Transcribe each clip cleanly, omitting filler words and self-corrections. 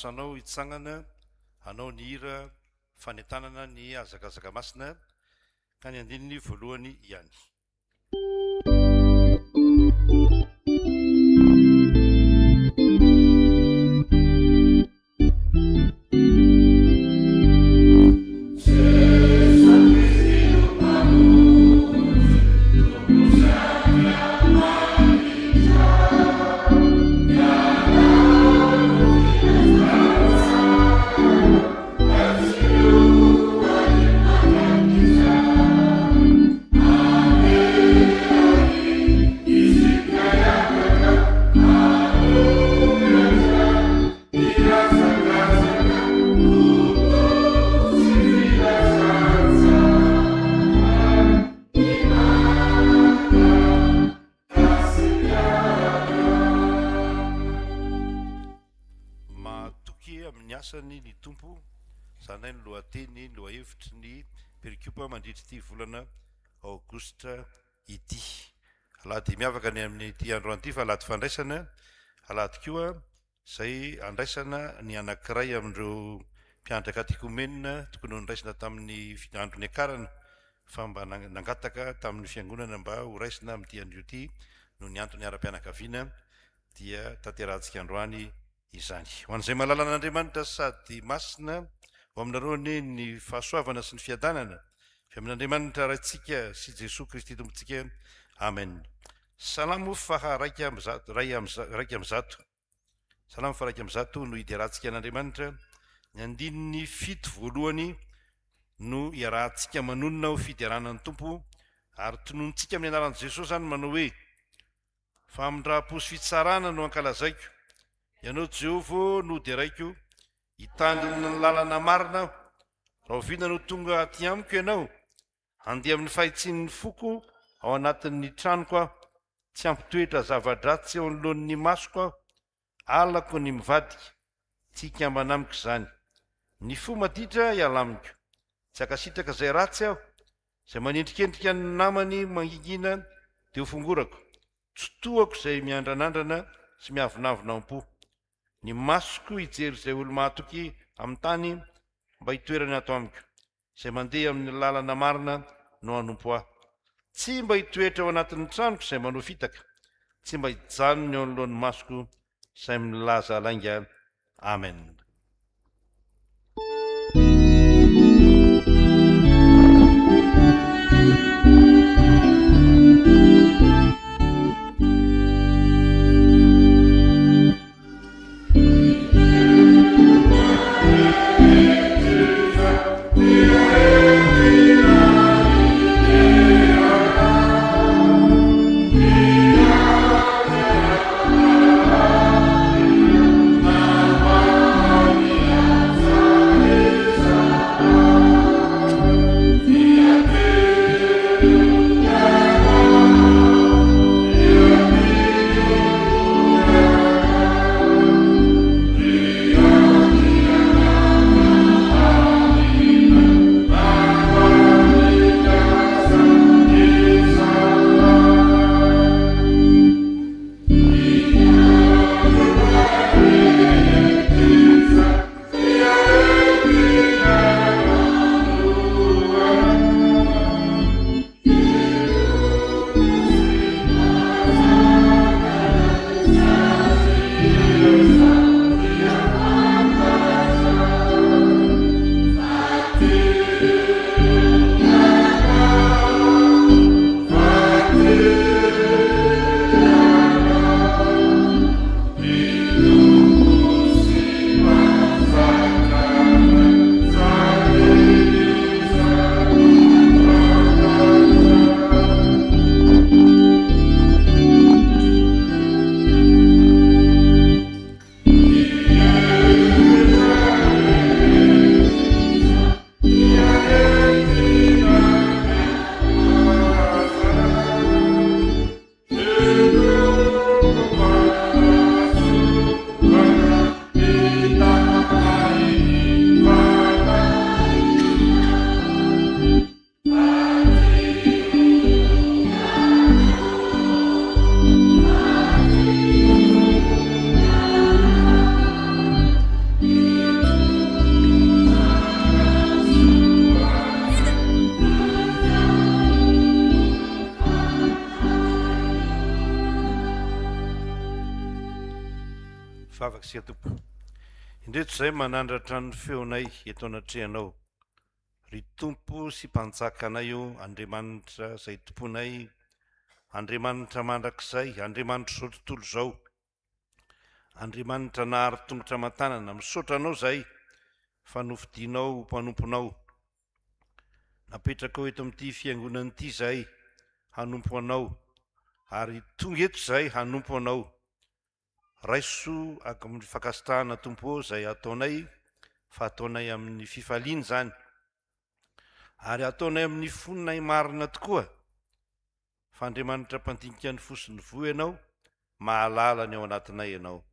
maso anao hitsangana, anao ny hira fanentanana ny azakazaka masina ka ny andininy voalohany ihany. Ny tompo zanay ny lohateny ny lohahevitry ny perikupa mandritry ty volana aogostra ity. Alady miavaka ny amin'ny ty androany ty fa alady fandraisana, alady koa zay andraisana ny anankiray amindreo mpiandry katikomenina tokony ho nraisina tamin'ny andro ny akarana fa mba nangataka tamin'ny fiangonana mba ho raisina amin'ty andro ty no ny antony ara-pianakaviana dia tanterahantsika androany izany. Ho an'izay mahalala an'Andriamanitra sady masina ho aminareo ny fahasoavana sy ny fiadanana fi amin'Andriamanitra raintsika sy Jesosy Kristy tompontsika. Amen. Salamo faha raiky amby zato. Salamo faha raiky amby zato no idiarantsika an'Andriamanitra. Ny andininy fito voalohany no iarahantsika manonona ho fidiaranan'ny tompo ary tononontsika amin'ny anaran'i Jesosy zany manao hoe fa amindraha-po sy fitsarana no ankalazaiko. Ianao Jehovah no dia raiko, hitandrina ny lalana marina, raha oviana no tonga aty amiko ianao, handeha amin'ny fahitsin'ny foko ao anatin'ny tranoko aho, tsy ampitoetra zava-dratsy eo anoloan'ny masoko aho, alako ny mivadika, tsy hikambana amiko izany. Ny fo maditra ialamiko, tsy akasitraka izay ratsy aho, izay manendrikendrika ny namany mangingina dia ho fongorako, tsy tohako izay miandranandrana sy miavonavona am-po. Ny masoko hijery izay olo mahatoky amin'ny tany mba hitoerany ato amiko, izay mandeha amin'ny lalana marina no hanompo ahy. Tsy mba hitoetra ao anatin'ny tranoko izay manao fitaka, tsy mba hijanony eo anoloan'ny masoko izay milaza lainga. Amen. Amen. mivavaka sia tompo. Indreto izay manandratra ny feonay eto anatrehanao. Ry tompo sy mpanjakanay io, Andriamanitra izay tomponay, Andriamanitra mandrakizay, Andriamanitra zao tontolo zao, Andriamanitra nahary tongotra aman-tanana, misaotra anao zay fa nofidinao mpanomponao. Napetraka eto amin'ity fiangonana ity zay hanompo anao, ary tonga eto zay hanompo anao. Raiso amin'ny fakasitahana tompo zay ataonay, fa ataonay amin'ny fifaliana zany, ary ataonay amin'ny fononay marina tokoa, fa Andriamanitra mpandinika ny fosiny voa ianao, mahalala ny ao anatinay ianao.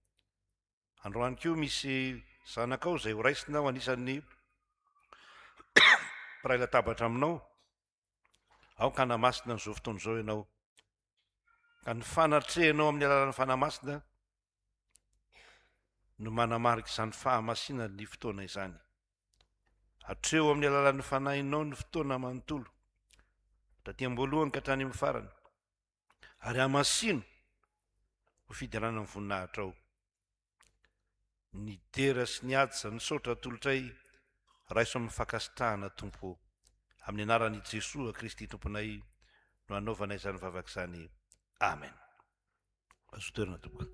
Androany koa misy zanakao zay ho raisinao, anisan'ny mpiray latabatra aminao, ao ka namasina n'izao fotoana izao ianao, ka ny fanatrehanao amin'ny alalan'ny fanamasina no manamarika izany fahamasinany ny fotoana izany. Hatreo amin'ny alalan'ny fanahinao ny fotoana manontolo, taty am-boalohany ka hatrany amin'ny farany, ary hamasino ho fidirana amin'ny voninahitra ao. Ny dera sy ny ady sy ny saotra tolotray raiso amin'ny fakasitrahana tompo, amin'ny anaran'i Jesosy Kristy tomponay no anaovanay izany vavaka izany. Amen. Azo toerana tompo.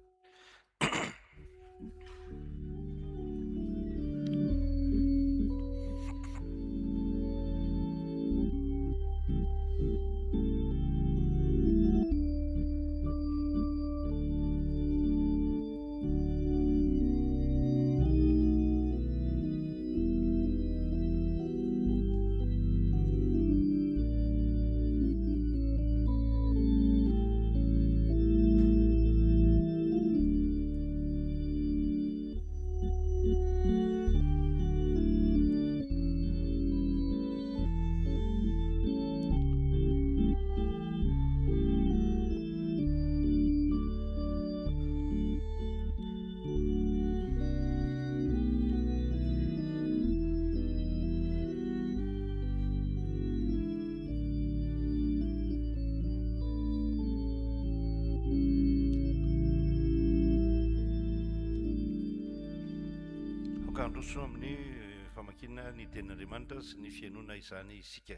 Androso amin'ny famakina ny tenin'Andriamanitra sy ny fiainona izany isika.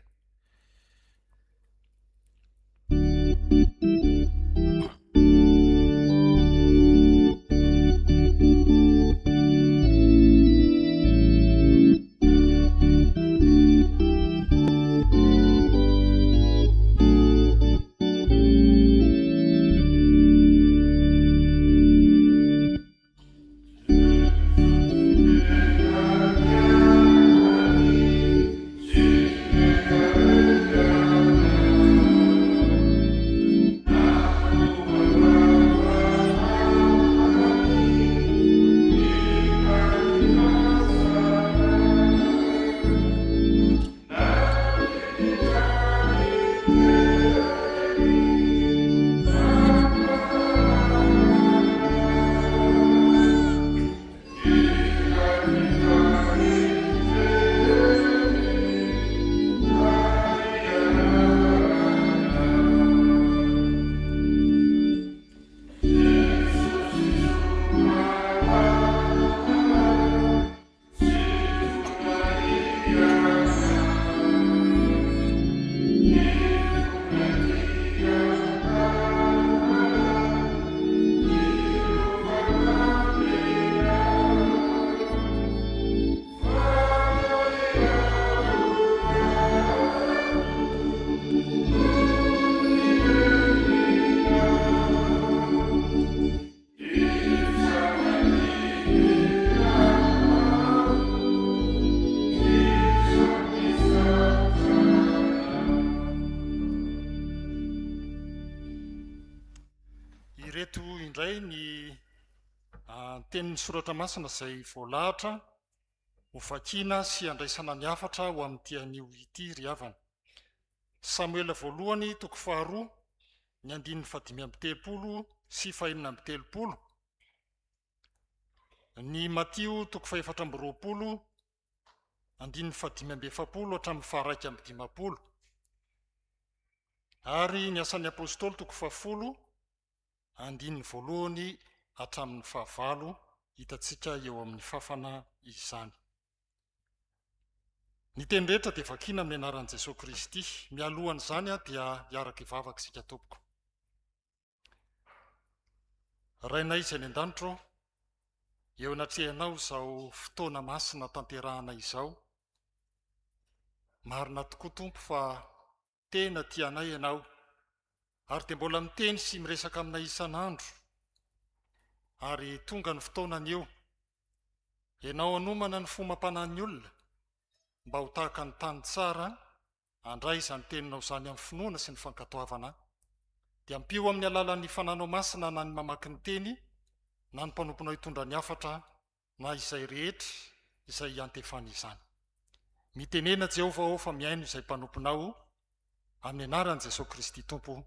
Tenin'ny soratra masina izay voalahatra ho vakiana sy andraisana ny hafatra ho amin'ity anio ity ry havana. Samuela voalohany toko 2 ny 5:30 sy 5:30. Ny Matio toko 4:20 5:70 hatramin'ny 2:50. Ary ny asan'ny apôstôly toko 10 1 hatramin'ny 9. hitantsika eo amin'ny fafana izany. Ny teny rehetra dia vakiana amin'ny anaran'i Jesosy Kristy. Mialohan'izany dia hiaraka ivavaka isika tompoko. Rainay izay ny an-danitro, eo anatrehanao izao fotoana masina tanterahana izao. Marina tokoa tompo fa tena tianay ianao, ary dia mbola miteny sy miresaka aminay isan'andro, ary tonga ny fotoanany eo ianao anomana ny fomam-panahin'ny olona mba ho tahaka ny tany tsara, andray izany teninao izany amin'ny finoana sy ny fankatoavana, dia mpio amin'ny alalan'ny fananao masina na ny mamaky ny teny, na ny mpanomponao hitondra ny hafatra, na izay rehetra izay antefana izany. Mitenena Jehovah ao fa miaino izay mpanomponao, amin'ny anaran'i Jesosy Kristy Tompo.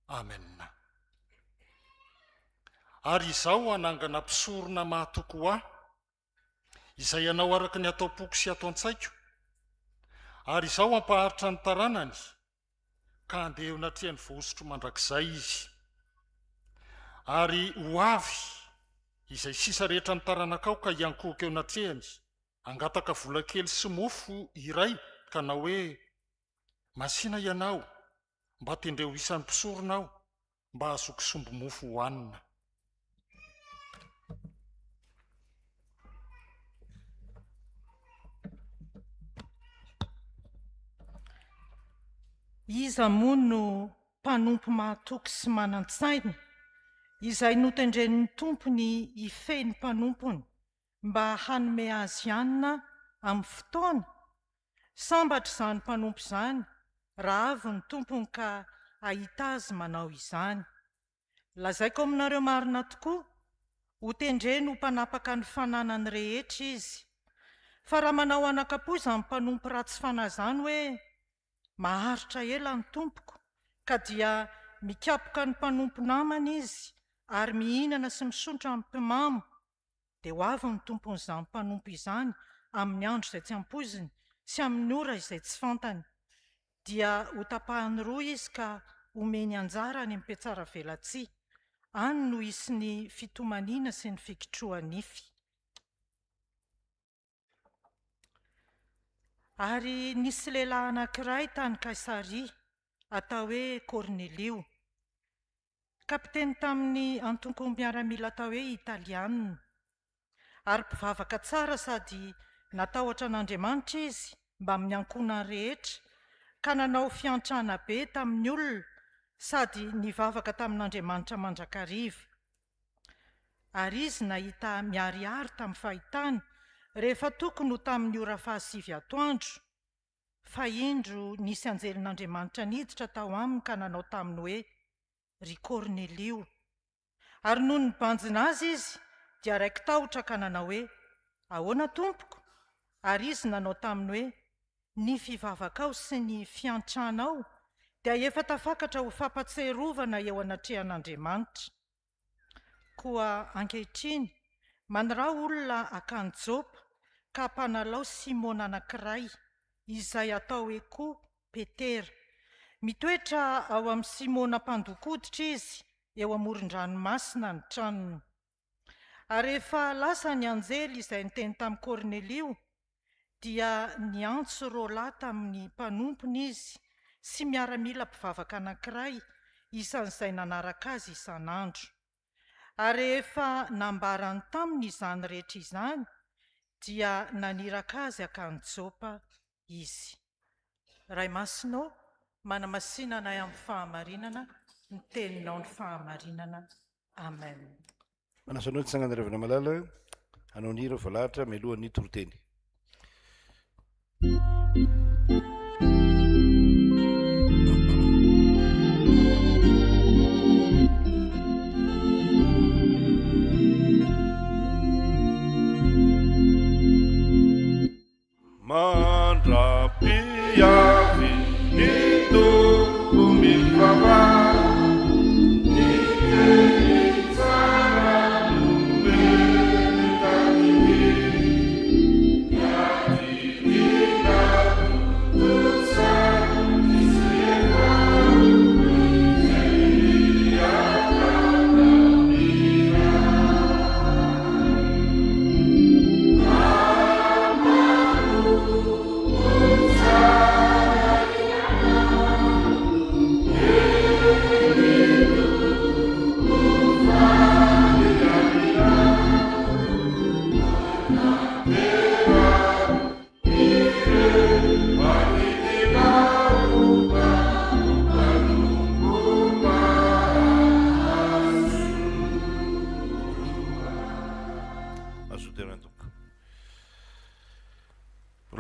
Amen. Ary izao anangana mpisorona mahatoko ahy, izay ianao araka ny atao poko sy atao an-tsaiko, ary izao ampaharitra ny taranany, ka andeha eo natrehan'ny vohosotro mandrakizay izy. Ary ho avy izay sisa rehetra ny taranakao ka hiankohaka eo natrehany, angataka vola kely sy mofo iray, ka na hoe masina ianao mba tendreo isan'ny mpisoronao, mba hazoko sombo mofo hohanina. Iza moa no mpanompo mahatoky sy manan-tsaina, izay notendren'ny tompony ifeny mpanompony mba hanome azy anina amin'ny fotoana. Sambatra izany mpanompo izany, raha avy ny tompony ka ahita azy manao izany. Lazaiko aminareo marina tokoa, ho tendreny ho mpanapaka ny fananany rehetra izy. Fa raha manao anakapo izany mpanompo ratsy fanahy izany hoe maharitra ela ny tompoko, ka dia mikapoka ny mpanompo namana izy, ary mihinana sy misontra amin'ny mpimamo, dia ho avy ny tompon'izany mpanompo izany amin'ny andro izay tsy ampoziny sy amin'ny ora izay tsy fantany, dia ho tapahany roa izy ka omeny anjara any am-piatsara velatsia, any no isy ny fitomaniana sy ny fikitroanify. Ary nisy lehilahy anankiray tany Kaisaria, atao hoe Kornelio, kapiteny tamin'ny antoko miaramila atao hoe Italiana, ary mpivavaka tsara sady natahotra an'Andriamanitra izy mba amin'ny ankonany rehetra, ka nanao fiantrana be tamin'ny olona sady nivavaka tamin'Andriamanitra mandrakariva. Ary izy nahita miharihary tamin'ny fahitany rehefa tokony ho tamin'ny ora 7 atoandro, fa indro nisy anjelin'Andriamanitra niditra tao aminy ka nanao taminy hoe, ry Kornelio. Ary noho ny banjina azy izy, dia raiky tahotra ka nanao hoe, ahoana tompoko? Ary izy nanao taminy hoe, ny fivavakao sy ny fiantranao dia efa tafakatra ho fampatserovana eo anatrehan'Andriamanitra. Koa ankehitriny, manarao olona akany Jopa ka mpanalao Simona anankiray, izay atao hoe koa Petera. Mitoetra ao amin'ny Simona mpandokoditra izy, eo amoron-dranomasina ny tranony. Ary rehefa lasa ny anjely izay niteny tamin'ny Kornelio, dia niantso roa lahy tamin'ny mpanompony izy sy miaramila mpivavaka anankiray isan'izay nanaraka azy isan'andro. Ary rehefa nambarany taminy izany rehetra izany, dia naniraka azy akany Jopa izy. Ray Masinao, manamasinana amin'ny fahamarinana, ny teninao ny fahamarinana. Amen. Manasanao tsy sanganarevana malala, hanao ny ireo valahatra mialohan'ny toroteny. Mandrapiavi itu umifava ni sana lumetani ya dina tusa isiema ya kanamira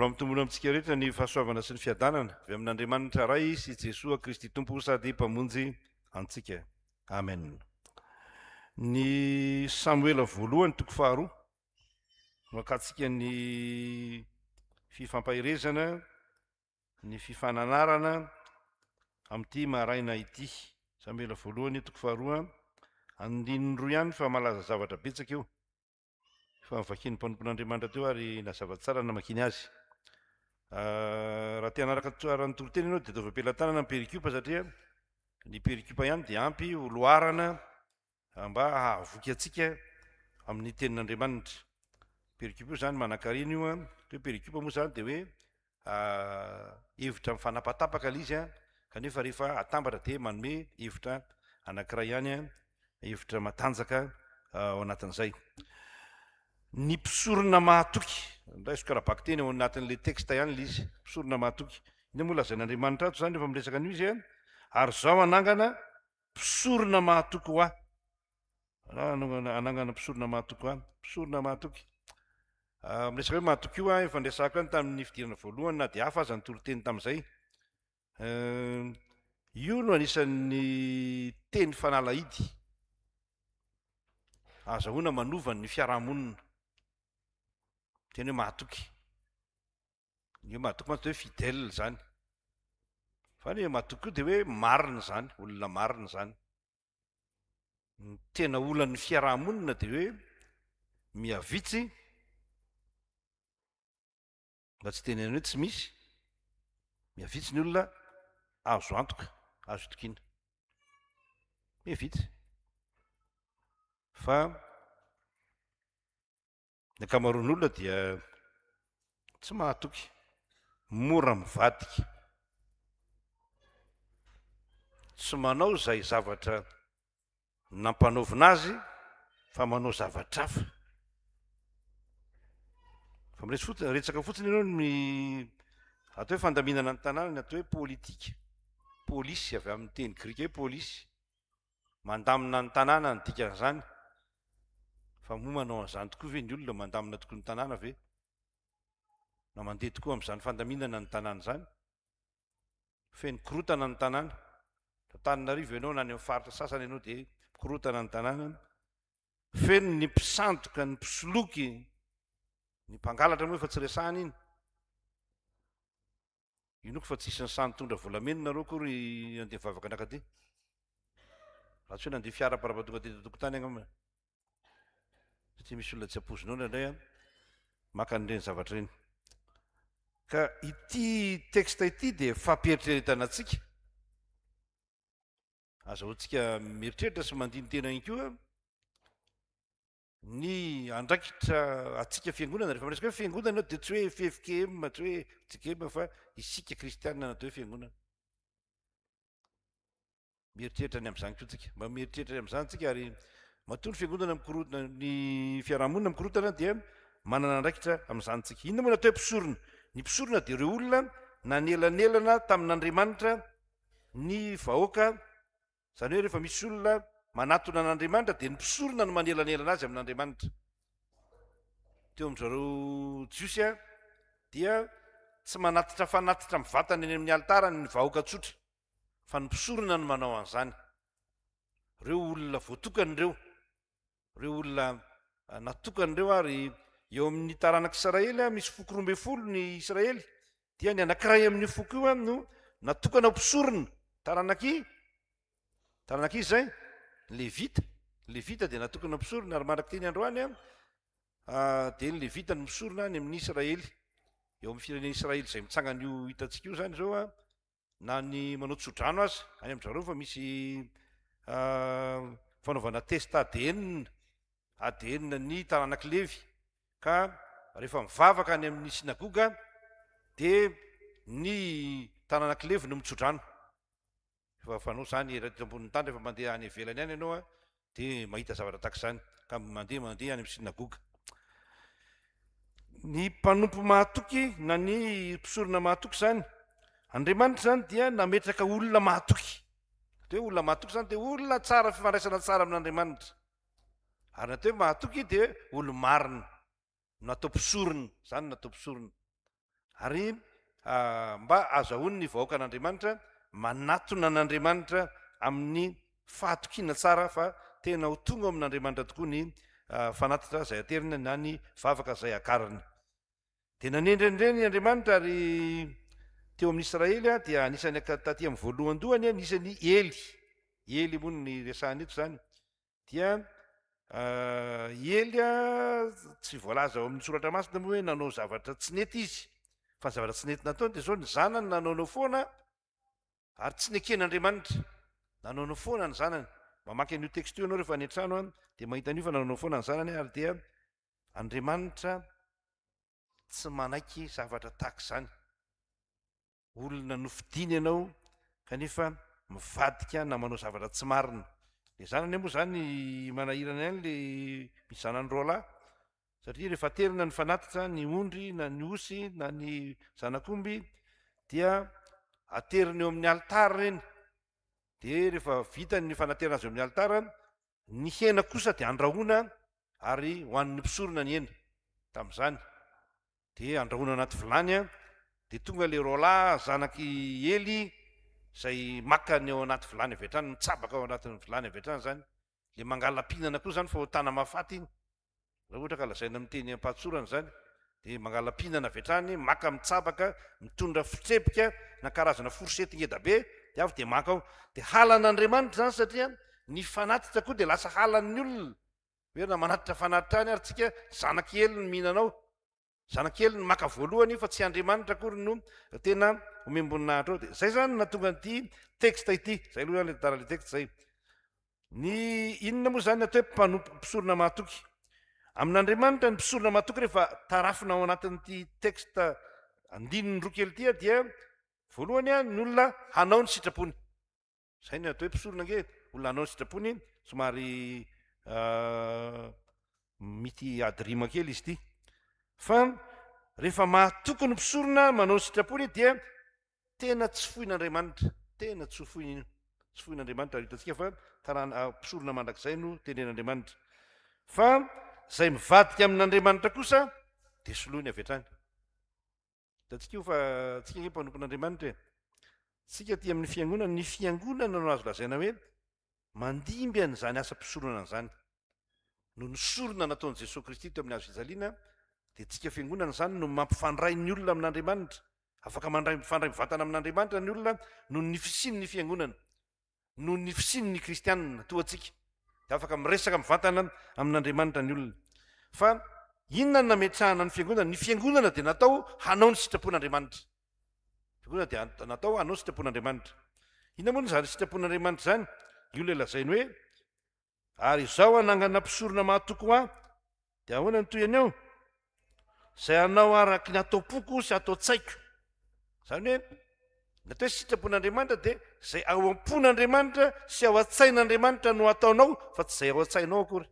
mampitombona amintsika rehetra ny fahasoavana sy ny fiadanana avy amin'Andriamanitra ray sy Jesoa Kristy Tompo sady mpamonjy antsika. Amen. Ny Samuela voalohany toko faharoa makatsika ny fifampahirezana, ny fifananarana amin'ity maraina ity. Samuela voalohany toko faharoa, andininy roa ihany fa malaza zavatra betsaka eo. Fa vakian'ny mpanompon'Andriamanitra teo ary nazava tsara namakiany azy. Raha te hanaraka tsara ny toroteny ianao dia ataovy ampelantanana ny perikupa satria ny perikupa ihany dia ampy ho loarana mba hahavoky antsika amin'ny tenin'Andriamanitra. Perikupa io zany manan-karena io a. Hoe perikupa moa zany dia hoe hevitra mifanapatapaka ilay izy kanefa rehefa atambatra dia manome hevitra anankiray ihany hevitra matanjaka ao anatin'izay. Ny mpisorona mahatoky, ndray sokarabaka teny ao anatin'ilay texte ihany ilay izy, mpisorona mahatoky. Iny moa lazain'Andriamanitra ato zany rehefa miresaka an'io izy ary zao anangana mpisorona mahatoky ho ahy. Anangana mpisorona mahatoky ho ahy, mpisorona mahatoky. Miresaka hoe mahatoky io efa ndresako any tamin'ny fidirana voalohany na dia hafa aza ny toroteny tamin'izay. Io no anisan'ny teny fanalahidy azahoana manovany ny fiarahamonina. Teny hoe mahatoky. Io mahatoky mantsy hoe fidèle zany. Fa ny mahatoky io dia hoe marina zany, olona marina zany. Ny tena olan'ny fiarahamonina dia hoe miavitsy, mba tsy teny hoe tsy misy, miavitsy ny olona azo antoka, azo itokiana. Miavitsy. Fa ny ankamaroan'ny olona dia tsy mahatoky, mora mivadika, tsy manao izay zavatra nampanaovina azy fa manao zavatra hafa. Fa miretsaka fotsiny ianao ny atao hoe fandaminana ny tanàna, ny atao hoe politika, polisy avy amin'ny teny grika hoe polisy, mandamina ny tanàna ny dikan'izany. Fa moa manao an'izany tokoa ve ny olona mandamina tokoa ny tanàna ve? Na mandeha tokoa amin'izany fandaminana ny tanàna izany, feno korotana ny tanàna. Antananarivo ianao na any amin'ny faritra sasany ianao dia korotana ny tanàna. Feno ny mpisandoka, ny mpisoloky, ny mpangalatra moa efa tsy resahana iny. Inoko fa tsisy ny sany tondra volamena nareo kory andeha mivavaka anakaty. Raha tsy hoe nandeha fiara parapatonga teto tokotany angamba. Satria misy olona tsy ampozinao indray maka an'ireny zavatra ireny. Ka ity texte ity dia fampieritrertana antsika. Azahoantsika mieritreritra sy mandini-tena ihany koa ny andraikitra atsika fiangonana. Rehefa miresaka hoe fiangonana dia tsy hoe FFKM, tsy hoe TKM fa isika kristianina natao hoe fiangonana. Mieritreritra ny amin'izany koa tsika, mba mieritreritra amin'izany tsika ary matoa ny fiangonana mikorotana, ny fiarahamonina mikorotana dia manana andraikitra amin'izany tsika. Inona moa natao hoe mpisorona? Ny mpisorona dia ireo olona nanelanelana tamin'Andriamanitra ny vahoaka. Zany hoe rehefa misy olona manatona an'Andriamanitra dia ny mpisorona no manelanelana azy amin'Andriamanitra. Teo amin'izareo jiosy dia tsy manatitra fanatitra mivatana eny amin'ny altarany ny vahoaka tsotra, fa ny mpisorona no manao an'izany. Reo olona voatokany ireo, reo olona natokany ireo ary eo amin'ny taranak'Israely misy foko 12 ny Israely, dia ny anankiray amin'ny foko io no natokana ho mpisorona. Taranaka izay Levita. Levita dia natokana mpisorona ary maraky teny androany dia ny Levita ny misorona ny amin'ny Israely. Eo amin'ny firenena Israely izay mitsangana io hitantsika io zany zao na ny manao tsodrano aza any amin'izareo fa misy fanaovana test ADN ny taranak'i Levy. Ka rehefa mivavaka any amin'ny sinagoga dia ny taranak'i Levy no mitsodrano. Fa fanao zany raha ambonin'ny tany rehefa mandeha any ivelany any ianao dia mahita zavatra tahaka izany ka mandeha any amin'ny sinagoga. Ny mpanompo mahatoky na ny mpisorona mahatoky zany, Andriamanitra zany dia nametraka olona mahatoky. Dia olona mahatoky zany dia olona tsara, fifandraisana tsara amin'Andriamanitra. Ary natao hoe mahatoky dia olo marina, natao mpisorona, zany natao mpisorona. ary mba azahoany ny vahoaka an'andriamanitra manatona an'andriamanitra amin'ny fahatokiana tsara fa tena ho tonga amin'andriamanitra tokoa ny fanatitra zay aterina na ny vavaka zay akarany. Dia nanendrenreny andriamanitra ary teo amin'ny Israely dia anisany taty amin'ny voalohandohany anisany Ely moa ny resahany eto zany dia Ely tsy voalaza ao amin'ny soratra masina moa hoe nanao zavatra tsy nety izy fa zavatra tsy nety nataony dia zao ny zanany nanaonao foana ary tsy neken'andriamanitra nanaonao foana ny zanany. Mamaky an'io texte io ianao rehefa any an-trano dia mahita an'io fa nanaonao foana ny zanany ary dia andriamanitra tsy manaiky zavatra tahaka izany. Olona nofidiny ianao kanefa mivadika na manao zavatra tsy marina. Le zanany moa zany manahirana ihany le misy zanany roa lahy satria rehefa aterina ny fanatitra ny ondry na ny osy na ny zanakomby dia aterina eo amin'ny altara reny. Dia rehefa vita ny fanaterana azy eo amin'ny altara, ny hena kosa dia andrahoana ary ho an'ny mpisorona ny hena tamin'izany. Dia andrahoana anaty vilany dia tonga le roa lahy zanaky Ely zay maka ny ao anaty vilany avy hatrany, mitsabaka ao anatin'ny vilany avy hatrany zany. Le mangala-pihinana koa zany fa ho tana mahafaty iny. Raha ohatra ka lazaina amin'ny teny ampatsorana zany, dia mangala-pihinana avy hatrany, maka mitsabaka, mitondra fitrepika na karazana forsety ngeda be, dia avy dia maka ao. Dia halan'Andriamanitra zany satria ny fanatitra koa dia lasa halan'ny olona. Hoe na manatitra fanatitra any ary tsika zanakely ny mihinanao. Zanakely ny maka voalohany fa tsy Andriamanitra akory no tena omem-boninahitra ao. Dia zay zany nahatonga an'ity texte ity. Zay aloha le tara le texte zay. Ny inona moa zany atao hoe mpisorona mahatoky. Amin'Andriamanitra ny mpisorona mahatoky rehefa tarafina ao anatin'ity texte andininy roa kely ity dia voalohany ny olona hanao ny sitrapony. Zay ny atao hoe mpisorona nge, olona hanao ny sitrapony, somary mity adirima kely izy ity. Fa rehefa mahatoky ny mpisorona manao ny sitrapony dia tena tsy foin'Andriamanitra, tena tsy foin'Andriamanitra hitantsika fa mpisorona mandrakizay no tenen'Andriamanitra. Fa zay mivadika amin'Andriamanitra kosa dia soloiny avy hatrany. Hitantsika io fa tsika nge mpanompon'Andriamanitra tsika ty amin'ny fiangonana, ny fiangonana no azo lazaina hoe mandimby an'izany asa mpisorona an'izany. No nisorona nataon'i Jesosy Kristy teo amin'ny hazo fijaliana dia tsika fiangonana zany no mampifandray ny olona amin'Andriamanitra. Afaka mifandray mivatana amin'Andriamanitra ny olona no ny fisiny ny fiangonana, no ny fisiny ny kristianina toatsika. Dia afaka miresaka mivatana amin'Andriamanitra ny olona. Fa inona ny nametrahana ny fiangonana? Ny fiangonana dia natao hanao ny sitrapon'Andriamanitra. Fiangonana dia natao hanao ny sitrapon'Andriamanitra. Inona moa zany sitrapon'Andriamanitra zany? Io le lazainy hoe ary izao anangana mpisorona mahatoky ho aho dia ahoana ny toyany eo? Zay hanao araky ny atao-poko sy atao-tsaiko. Zany hoe natao hoe sitrapon'Andriamanitra dia zay ao am-pon'Andriamanitra sy ao an-tsain'Andriamanitra no ataonao fa tsy zay ao an-tsainao akory.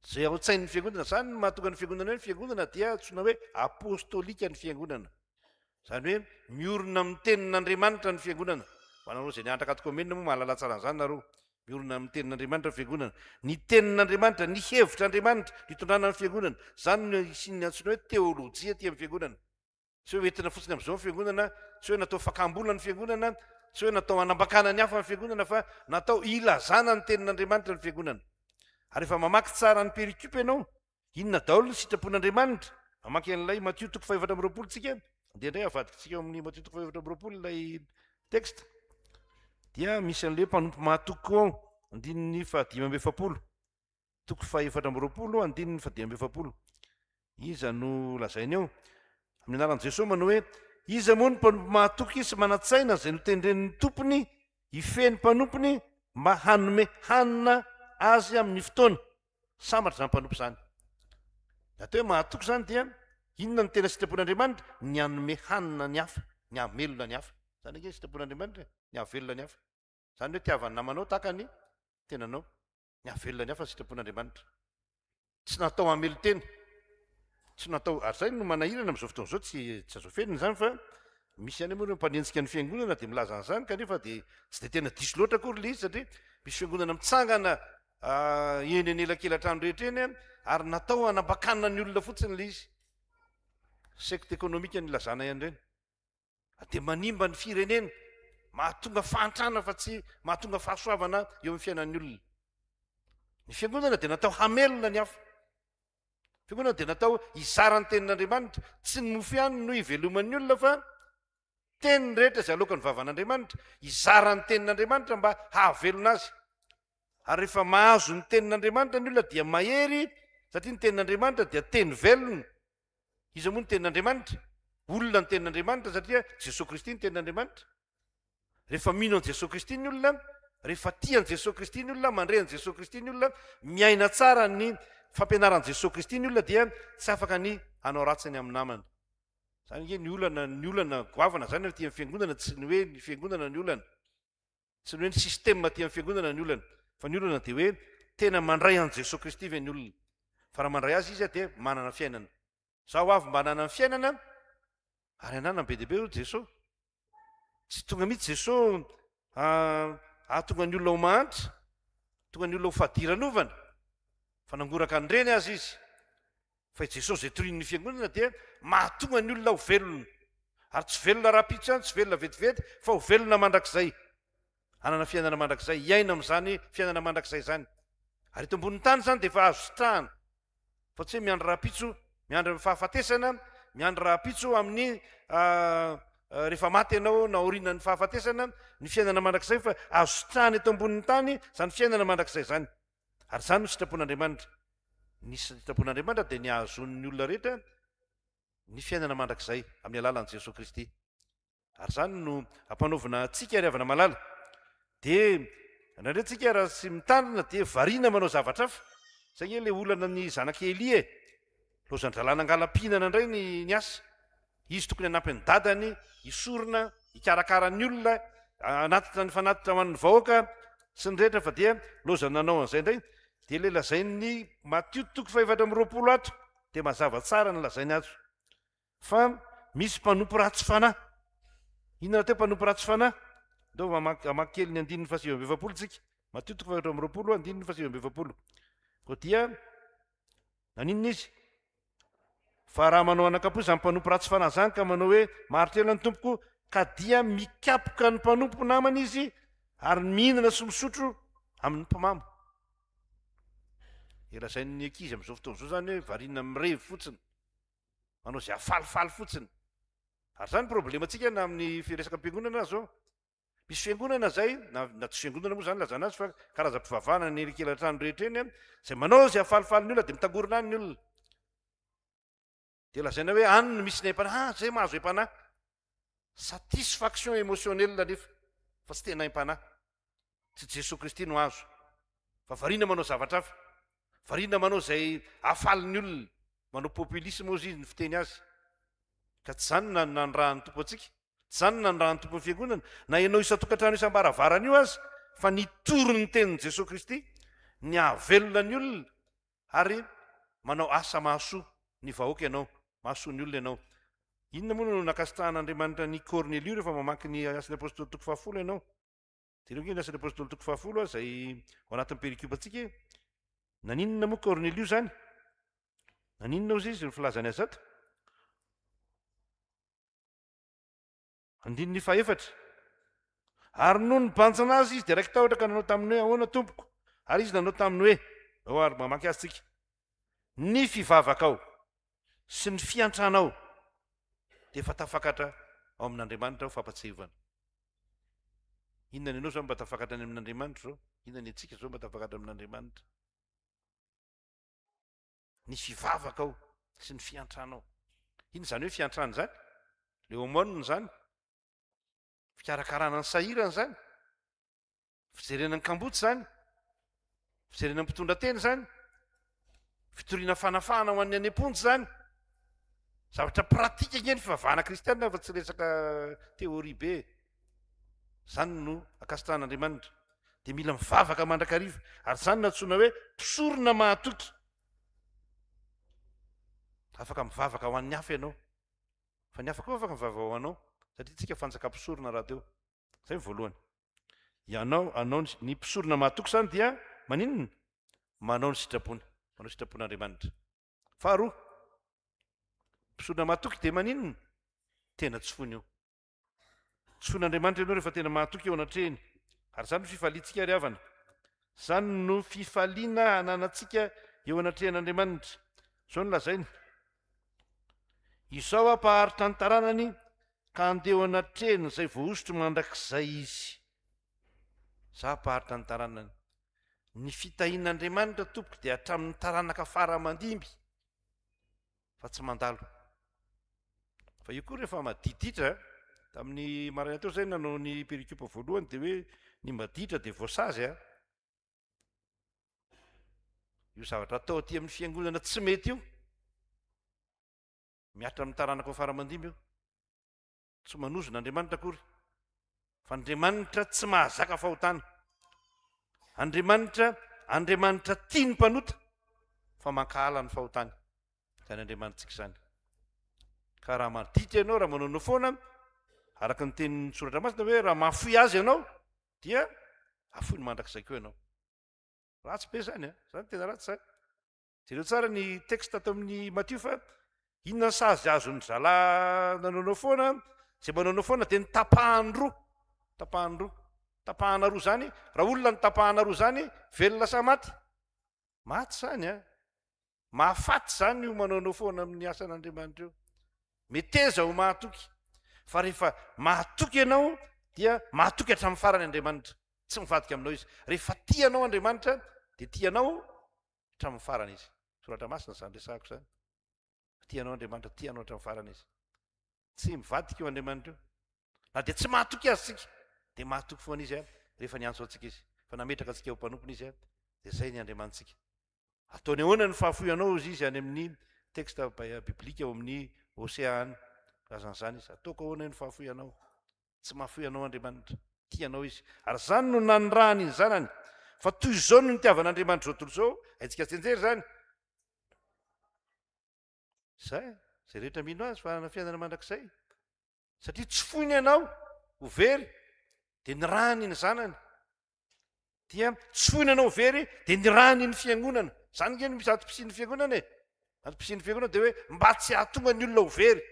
Zay ao an-tsain'ny fiangonana zany no mahatonga ny fiangonana hoe ny fiangonana dia antsoina hoe apostolika ny fiangonana. Zany hoe miorina amin'ny tenin'Andriamanitra ny fiangonana. Manareo zay niantraka ato komena moa mahalala tsara an'izany nareo. Miorina amin'ny tenin'Andriamanitra ny fiangonana. Ny tenin'Andriamanitra, ny hevitr'Andriamanitra hitondrana ny fiangonana. Zany no isiany antsoina hoe teolojia aty amin'ny fiangonana. Tsy hoe entina fotsiny amin'izao ny fiangonana, tsy hoe natao fakambolana ny fiangonana, tsy hoe natao anambakana ny hafa ny fiangonana, fa natao ilazana ny tenin'Andriamanitra ny fiangonana. Ary rehefa mamaky tsara ny perikopy ianao, inona daholo ny sitrapon'Andriamanitra? Mamaky an'ilay Matthieu 4:20 tsika, dia indray avadikitsika amin'ny Matthieu 4:20 ilay texte. Dia misy an'ilay mpanompo mahatoky ao, andininy 5:20. Toko 4:20, andininy 5:20. Iza no lazainy eo? Amin'ny anaran'i Jesosy manao hoe iza moa ny mpanompo mahatoky sy manatsaina zay notendren'ny tompony hifeny mpanompony mba hanome hanina azy amin'ny fotoana. Sambatra zany mpanompo zany. Natao hoe mahatoky zany dia inona ny tena sitrapon'Andriamanitra? Ny hanome hanina ny hafa, ny hamelona ny hafa. Zany ake sitrapon'Andriamanitra, ny havelona ny hafa. Zany hoe tiavany namanao tahaka ny tenanao, ny havelona ny hafa sitrapon'Andriamanitra. Tsy natao hamelo tena. Tsy natao ary zay no manahirana amin'izao fotoana izao tsy azo fenina zany fa misy any moa ireo mpanenjika ny fiangonana dia milaza an'izany kanefa dia tsy dia tena diso loatra akory le izy satria misy fiangonana mitsangana eny anelakelan-trano rehetra eny ary natao hanambakana ny olona fotsiny le izy. sekta ekonomika ny lazana ihany ireny, dia manimba ny firenena, mahatonga fahantrana fa tsy mahatonga fahasoavana eo amin'ny fiainan'ny olona. Ny fiangonana dia natao hamelona ny hafa. Fiangonana dia natao izarany tenin'Andriamanitra, tsy ny mofo ihany no iveloman'ny olona fa teniny rehetra izay alokan'ny vavan'Andriamanitra, izarany tenin'Andriamanitra mba hahavelona azy. Ary rehefa mahazo ny tenin'Andriamanitra ny olona dia mahery, satria ny tenin'Andriamanitra dia teny velona. Izy moa ny tenin'Andriamanitra, olona ny tenin'Andriamanitra satria Jesosy Kristy ny tenin'Andriamanitra. Rehefa mino an Jesosy Kristy ny olona, rehefa tian Jesosy Kristy ny olona, mandre an Jesosy Kristy ny olona, miaina tsara ny fampianaran Jesosy Kristy ny olona, dia tsy afaka ny hanao ratsiny amin'ny namana. Zany hoe ny olana goavana zany ty amin'ny fiangonana, tsy ny hoe ny fiangonana ny olana, tsy ny hoe ny sistema ty amin'ny fiangonana ny olana, fa ny olana dia hoe tena mandray an Jesosy Kristy ve ny olona. Fa raha mandray azy izy dia manana fiainana. Zaho avy mba hanana fiainana, ary anana be dehibe Jesosy. Tsy tonga mihitsy Jesosy ahatonga ny olona ho mahantra, tonga ny olona ho fadiranovana, fa nangoraka an'ireny azy izy. Fa Jesosy zay torin'ny fiangonana dia mahatonga ny olona ho velona, ary tsy velona raha-pitso ihany, tsy velona vetivety, fa ho velona mandrakizay. Hanana fiainana mandrakizay, iaina amin'izany fiainana mandrakizay zany. Ary eto ambonin'ny tany zany dia efa azo sitrahana, fa tsy hoe miandry raha-pitso, miandry amin'ny fahafatesana, miandry raha-pitso amin'ny rehefa maty ianao na oriana ny fahafatesana, ny fiainana mandrakizay, fa azo sitrahana eto ambonin'ny tany zany fiainana mandrakizay zany. Ary zany no sitrapon'Andriamanitra. Ny sitrapon'Andriamanitra dia ny ahazon'ny olona rehetra ny fiainana mandrakizay amin'ny alalan'i Jesosy Kristy. Ary zany no ampanaovina antsika ary avana malala. Dia nandre tsika raha tsy mitandrina dia variana manao zavatra hafa. Zay le olana ny zanak'Eli e. Lozan-dralana angalam-pihinana indray ny asa. Izy tokony hanampy ny dadany, isorona, ikarakara ny olona, anatitra ny fanatitra ho an'ny vahoaka sy ny rehetra, fa dia lozana nanao an'izay indray. Dia le lazainy Matio 4:20 dia mazava tsara ny lazainy azo. Fa misy mpanompo ratsy fanahy. Inona teo mpanompo ratsy fanahy? Ndao amaky kely ny 2:20 tsika. Matio 4:20, 2:20. Ko dia naninona izy? Fa raha manao anakapo izany mpanompo ratsy fanahy zany ka manao hoe maritrelona ny tompoko, ka dia mikapoka ny mpanompo namany izy ary mihinana sy misotro amin'ny mpamamo. Ilazain'ny ankizy amin'izao fotoana izao zany hoe variana mirevy fotsiny, manao izay afalifaly fotsiny. Ary zany problema antsika na amin'ny firesaka am-piangonana zao. Misy fiangonana zay, na tsy fiangonana moa zany lazana azy, fa karazam-pivavahana ny elikelatrano rehetra eny, izay manao izay afalifaly ny olona dia mitangorona any ny olona. Dia lazaina hoe any no misy ny aim-panahy, zay mahazo aim-panahy. Satisfaction émotionnelle nefa, fa tsy tena aim-panahy. Tsy Jesosy Kristy no azo. Fa variana manao zavatra hafa. Variana manao izay afaly ny olona, manao populisme moa izy ny fiteny azy. Ka tsy zany na ny raha ny tompo antsika, tsy zany na ny raha ny tompo ny fiangonana, na ianao isan-tokantrano isam-baravarana io azy, fa nitoro ny tenin'i Jesosy Kristy, ny ahavelona ny olona, ary manao asa mahasoa ny vahoaka ianao, mahasoa ny olona ianao. Inona moa no nakasitrahan'Andriamanitra ny Cornelio rehefa mamaky ny asan'ny apôstôly 10 ianao? Tenao ny asan'ny apôstôly 10 izay ao anatin'ny perikupa antsika. Naninona moa Cornelio zany? Naninona ozy izy ny filazany azato? 4. Ary noho ny bantsana azy izy dia raiky tahotra ka nanao taminy hoe ahoana tompoko? Ary izy nanao taminy hoe, ao ary mamaky azy tsika, ny fivavaka ao sy ny fiantrana ao dia efa tafakatra ao amin'Andriamanitra ao fampatsehivana. Inona ny ianao zao mba tafakatra any amin'Andriamanitra zao? Inona ny antsika zao mba tafakatra amin'Andriamanitra? Ny fivavaka ao sy ny fiantrana ao. Iny zany hoe fiantrana zany? Le homonina zany? Fikarakarana ny sahirana zany? Fijerena ny kambotsy zany? Fijerena ny mpitondra teny zany? Fitoriana fanafahana ho an'ny any am-pontsy zany? Zavatra pratika ny fivavahana kristianina fa tsy resaka teoria be. Zany no akasitrahan'Andriamanitra. Dia mila mivavaka mandrakariva, ary zany natsoina hoe mpisorona mahatoky. Afaka mivavaka ho an'ny hafa ianao, fa ny hafa koa afaka mivavaka ho anao, satria tsika fanjakam-pisorona raha teo. Zay voalohany. Ianao ny mpisorona mahatoky zany dia maninona? Manao ny sitrapona, manao sitrapon'Andriamanitra. Faharoa, mpisoana mahatoky dia maninona tena tsy fony io. Tsy fon'Andriamanitra ianao rehefa tena mahatoky eo anatrehany. Ary zany no fifaliantsika ry havana. Zany no fifaliana ananantsika eo anatrehan'Andriamanitra. Zao no lazainy. Izao ampaharitra ny taranany ka andeha anatrehany izay voaositry mandrakizay izy. Za ampaharitra ny taranany. Ny fitahian'Andriamanitra tompoko dia hatramin'ny taranaka fara mandimby fa tsy mandalo. Fa io koa rehefa madiditra tamin'ny maraina teo zay nanao ny perikopa voalohany dia hoe ny maditra dia voasazy a. Io zavatra atao aty amin'ny fiangonana tsy mety io. Miatra amin'ny taranaka fara mandimby io. Tsy manozon'Andriamanitra akory. Fa Andriamanitra tsy mahazaka fahotana. Andriamanitra tia ny mpanota fa mankahala ny fahotany. Zany Andriamanitsika izany. Ka raha maditra ianao, raha manao foana araka ny tenin'ny soratra masina hoe raha mahafoy azy ianao dia afoy ny mandrakizay koa ianao. Ratsy be zany a, zany tena ratsy zany. Jereo tsara ny teksta ato amin'ny Matthieu fa inona ny sazy azon'ny zala nanao foana, izay manao foana dia ny tapahany roa. Tapahany roa. Tapahana roa zany, raha olona ny tapahana roa zany, velona sa maty? Maty zany a. Mahafaty zany io manao foana amin'ny asan'Andriamanitra io. Meteza ho mahatoky. Fa rehefa mahatoky ianao dia mahatoky hatramin'ny farany Andriamanitra. Tsy mivadika aminao izy. Rehefa tianao Andriamanitra dia tianao hatramin'ny farany izy. Soratra masina zany resahako zany. Tianao Andriamanitra, tianao hatramin'ny farany izy. Tsy mivadika io Andriamanitra io. Na dia tsy mahatoky azy sika dia mahatoky foana izy a rehefa niantso antsika izy. Fa nametraka antsika ho mpanompono izy a dia zay ny Andriamanitsika. Ataony ahoana ny fahafoyanao izy any amin'ny teksta biblika eo amin'ny Oseany. Razan'izany izy. Ataoko ahoana ny fahafoyanao. Tsy mahafoyanao Andriamanitra. Tianao izy. Ary zany no nanirahany ny zanany. Fa toy izao no nitiavan'Andriamanitra zao tontolo izao, haintsika tsenjery zany. Zay rehetra mino azy fa fiainana mandrakizay. Satria tsy foiny ianao ho very dia nirahany ny zanany. Dia tsy foiny ianao ho very dia nirahany ny fiangonana. Zany nge misy atom-pisian'ny fiangonana e. Atom-pisian'ny fiangonana dia hoe mba tsy hahatonga ny olona ho very.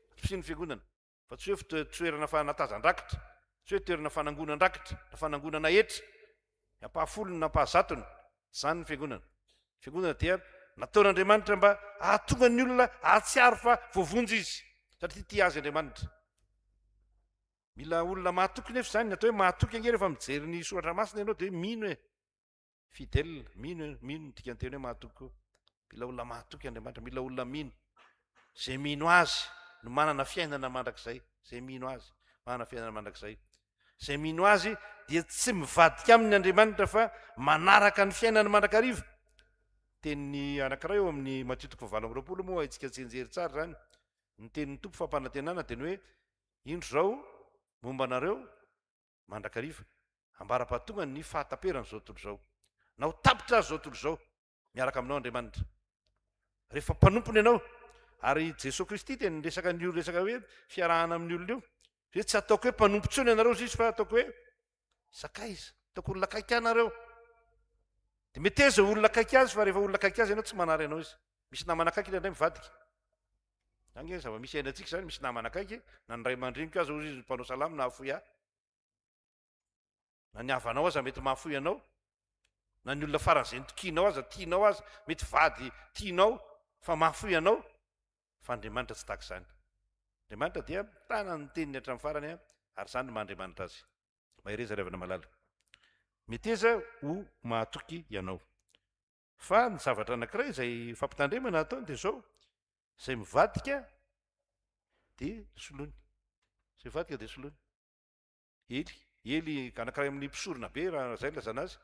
Atom-pisian'ny fiangonana. Fa tsy hoe toerana fanatazan-drakitra, tsy hoe toerana fanangonan-drakitra, na fanangonana hetra, ampahafolony na ampahazatony. Zany ny fiangonana. Fiangonana dia nataon'Andriamanitra mba hahatonga ny olona hahatsiaro fa voavonjy izy. Satria tia azy Andriamanitra. Mila olona mahatoky nefa zany, natao hoe mahatoky ange rehefa mijery ny soratra masina ianao dia mino e. Fidèle, mino dikanteny hoe mahatoky koa. Mila olona mahatoky Andriamanitra, mila olona mino. Zay mino azy no manana fiainana mandrakizay. Zay mino azy, manana fiainana mandrakizay. Zay mino azy dia tsy mivadika amin'ny Andriamanitra fa manaraka ny fiainana mandrakariva. Tenin'ny anankiray eo amin'ny Matthieu 7:20 moa haintsika tsenjery tsara zany. Ny tenin'ny tompo fampanantenana dia ny hoe indro zao momba anareo mandrakariva ambara-pahatonga ny fahataperana zao tontolo zao. Na ho tapitra azy zao tontolo zao miaraka aminao Andriamanitra. Rehefa mpanompony ianao ary Jesosy Kristy dia niresaka ny olo resaka hoe fiarahana amin'ny olona io. Hoe tsy ataoko hoe mpanompontsony ianareo izy fa ataoko hoe sakaiza, ataoko olona kaiky anareo. Dia meteza olona kaiky azy fa rehefa olona kaiky azy ianao tsy manary ianao izy. Misy namana akaiky indray mivadika. Zany zava misy ainantsika zany, misy namana akaiky na ny ray aman-dreniko aza izy mpanao salamo na hafoy ahy. Na ny havanao aza mety mahafoy anao. Na ny olona faran'izay tokianao aza, tianao aza, mety vady tianao fa mahafoy anao. Fa Andriamanitra tsy tahaka izany. Andriamanitra dia tanany teniny hatramin'ny farany ary zany no maha-Andriamanitra azy. Mahireza ry havana malala. Meteza ho mahatoky ianao. Fa ny zavatra anankiray izay fampitandremana ataony dia zao. Izay mivadika dia soloiny. Izay mivadika dia soloiny. Ely anankiray amin'ny mpisorona be raha zay lazana azy.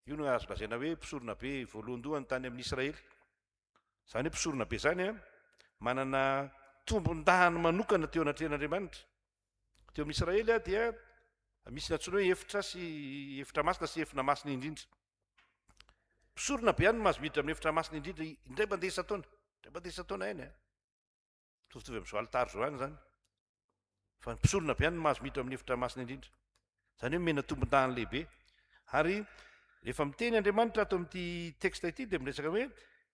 Io no azo lazaina hoe mpisorona be voalohan-dohany tany amin'ny Israely. Zany hoe mpisorona be zany manana tombon-dahany manokana teo anatrehan'Andriamanitra. Teo amin'ny Israely dia misy natsoina hoe efitra masina sy efina masina indrindra. Mpisorona be ihany no mahazo miditra amin'ny efitra masina indrindra indray mandeha isan-taona. Indray mandeha isan-taona ihany. Mitovitovy amin'izao alitary zao ihany zany. Fa ny mpisorona be ihany no mahazo miditra amin'ny efitra masina indrindra. Zany hoe mena tombon-dahany lehibe. Ary rehefa miteny Andriamanitra ato amin'ity teksta ity dia miresaka hoe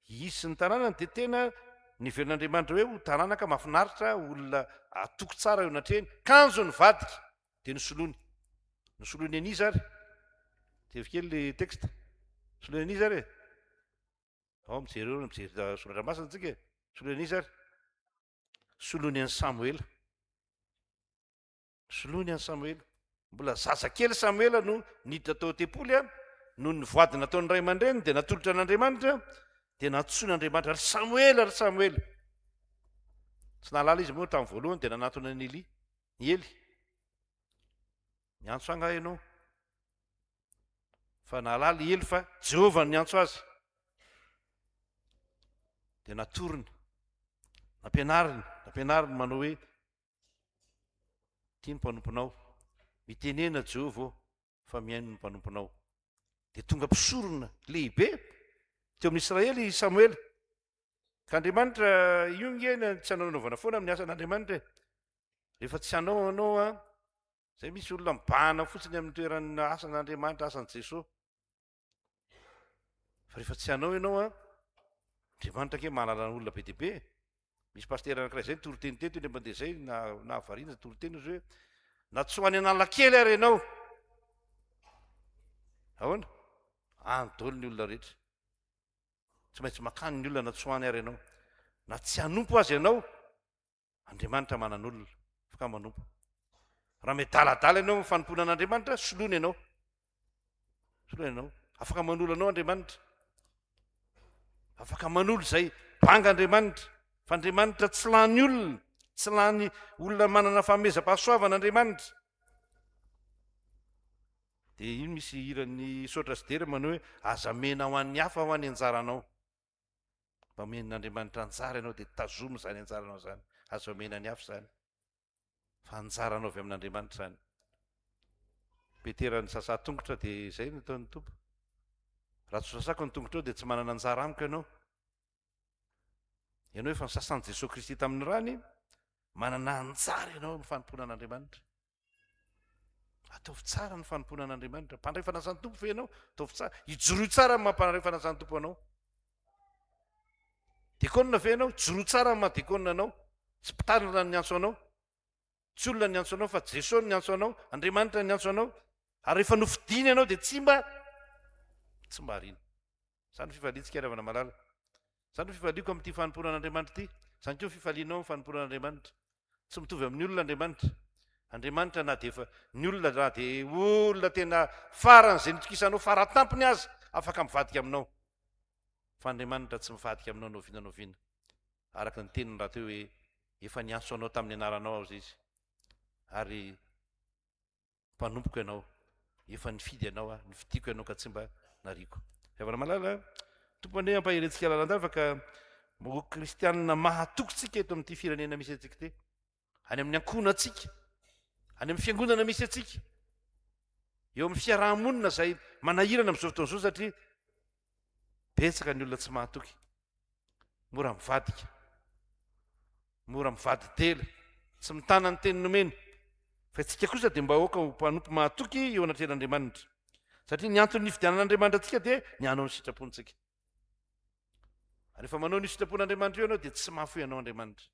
isy ny tanànany dia tena ny veren'andriamanitra hoe ho taranaka mahafinaritra olona atoko tsara eo anatreny kanjo ny vadika dia nosoloany anizy ary tevykely le texte soloany anizy ary ao mijery soratra masina tsika soloany anizy ary solony any Samuela solony any Samuela mbola zazakely Samuela no niditra tao tempoly a no ny voady nataony ray aman-dreny dia natolotra an'Andriamanitra dia natsoin'Andriamanitra ry Samuela tsy nahalala izy moa tamin'ny voalohany dia nanatona ny Eli nyantso anga ianao fa nahalala Eli fa Jehovah nyantso azy dia natorina nampianariny manao hoe tia ny mpanomponao mitenena Jehovah fa miaino ny mpanomponao dia tonga mpisorona lehibe teo amin'ny Israely Samuela ka Andriamanitra io ngena tsy anaovana foana amin'ny asan'Andriamanitra rehefa tsy anao anao a zay misy olona mibahana fotsiny amin'ny toeran'ny asan'Andriamanitra asan'i Jesosy fa rehefa tsy anao ianao a Andriamanitra ke mahalala olona be dia be misy paster anankiray zay nitoroteny teto iny mandeha zay na variana nitoroteny izy hoe natsoany analakely ary ianao ahoana andolo ny olona rehetra tsy maintsy makany ny olona natsoany ary ianao na tsy hanompo azy ianao Andriamanitra manan'olona afaka manompo raha medaladala ianao mifanompona an'Andriamanitra solony ianao afaka manolo anao Andriamanitra afaka manolo zay banga Andriamanitra fa Andriamanitra tsy lany olona tsy lany olona manana fahamezam-pahasoavana Andriamanitra dia iny misy hiran'ny Sotra Sidera manao hoe azamena ho an'ny hafa ho an'ny anjaranao mba men'Andriamanitra anjara ianao dia tazomy zany anjaranao zany azamena ny hafa zany fa anjaranao avy amin'Andriamanitra zany peterany sasa tongotra dia zay no ataon'ny tompo raha tsy sasako ny tongotra eo dia tsy manana anjara amiko ianao efa nisasan'i Jesosy Kristy tamin'ny rany manana anjara ianao amin'ny fanompona an'Andriamanitra ataovy tsara ny fanompona an'Andriamanitra mpandray fanasan'ny tompo fe ianao ataovy tsara hijoroy tsara amin'ny mampandray fanasan'ny tompo anao diakonina fe ianao joroy tsara amin'ny mahadiakonina anao tsy mpitarina ny antso anao tsy olona ny antso anao fa Jesosy ny antso anao Andriamanitra ny antso anao ary rehefa nofidiny ianao dia tsy mba harina zany fifaliantsika ravana malala zany fifaliako amin'ity fanompona an'Andriamanitra ity zany koa fifalianao amin'ny fanompona an'Andriamanitra tsy mitovy amin'ny olona Andriamanitra na dia efa ny olona na dia olona tena farany zay nitokisanao faratampony azy afaka mivadika aminao fa Andriamanitra tsy mivadika aminao novinanoviana araka ny teniny raha teo hoe efa niantso anao tamin'ny anaranao azy izy ary mpanompoka ianao efa nifidy ianao nifidiko ianao ka tsy mba nariko fiavana malala tompony ampaherentsika lalandava ka mo kristianina mahatokotsika eto amin'ity firenena misy atsika ty any amin'ny ankonatsika any amin'ny fiangonana misy atsika eo amin'ny fiarahamonina zay manahirana amin'izao fotoan'izao satria betsaka ny olona tsy mahatoky mora mivadika mora mivady tela tsy mitana ny teny nomeny fa itsika kosa dia mba aoka ho mpanompo mahatoky eo anatren'Andriamanitra satria ny antony fidianan'Andriamanitra atsika dia ny anao ny sitrapontsika rehefa manao ny sitrapon'Andriamanitra eo ianao dia tsy mahafoy ianao Andriamanitra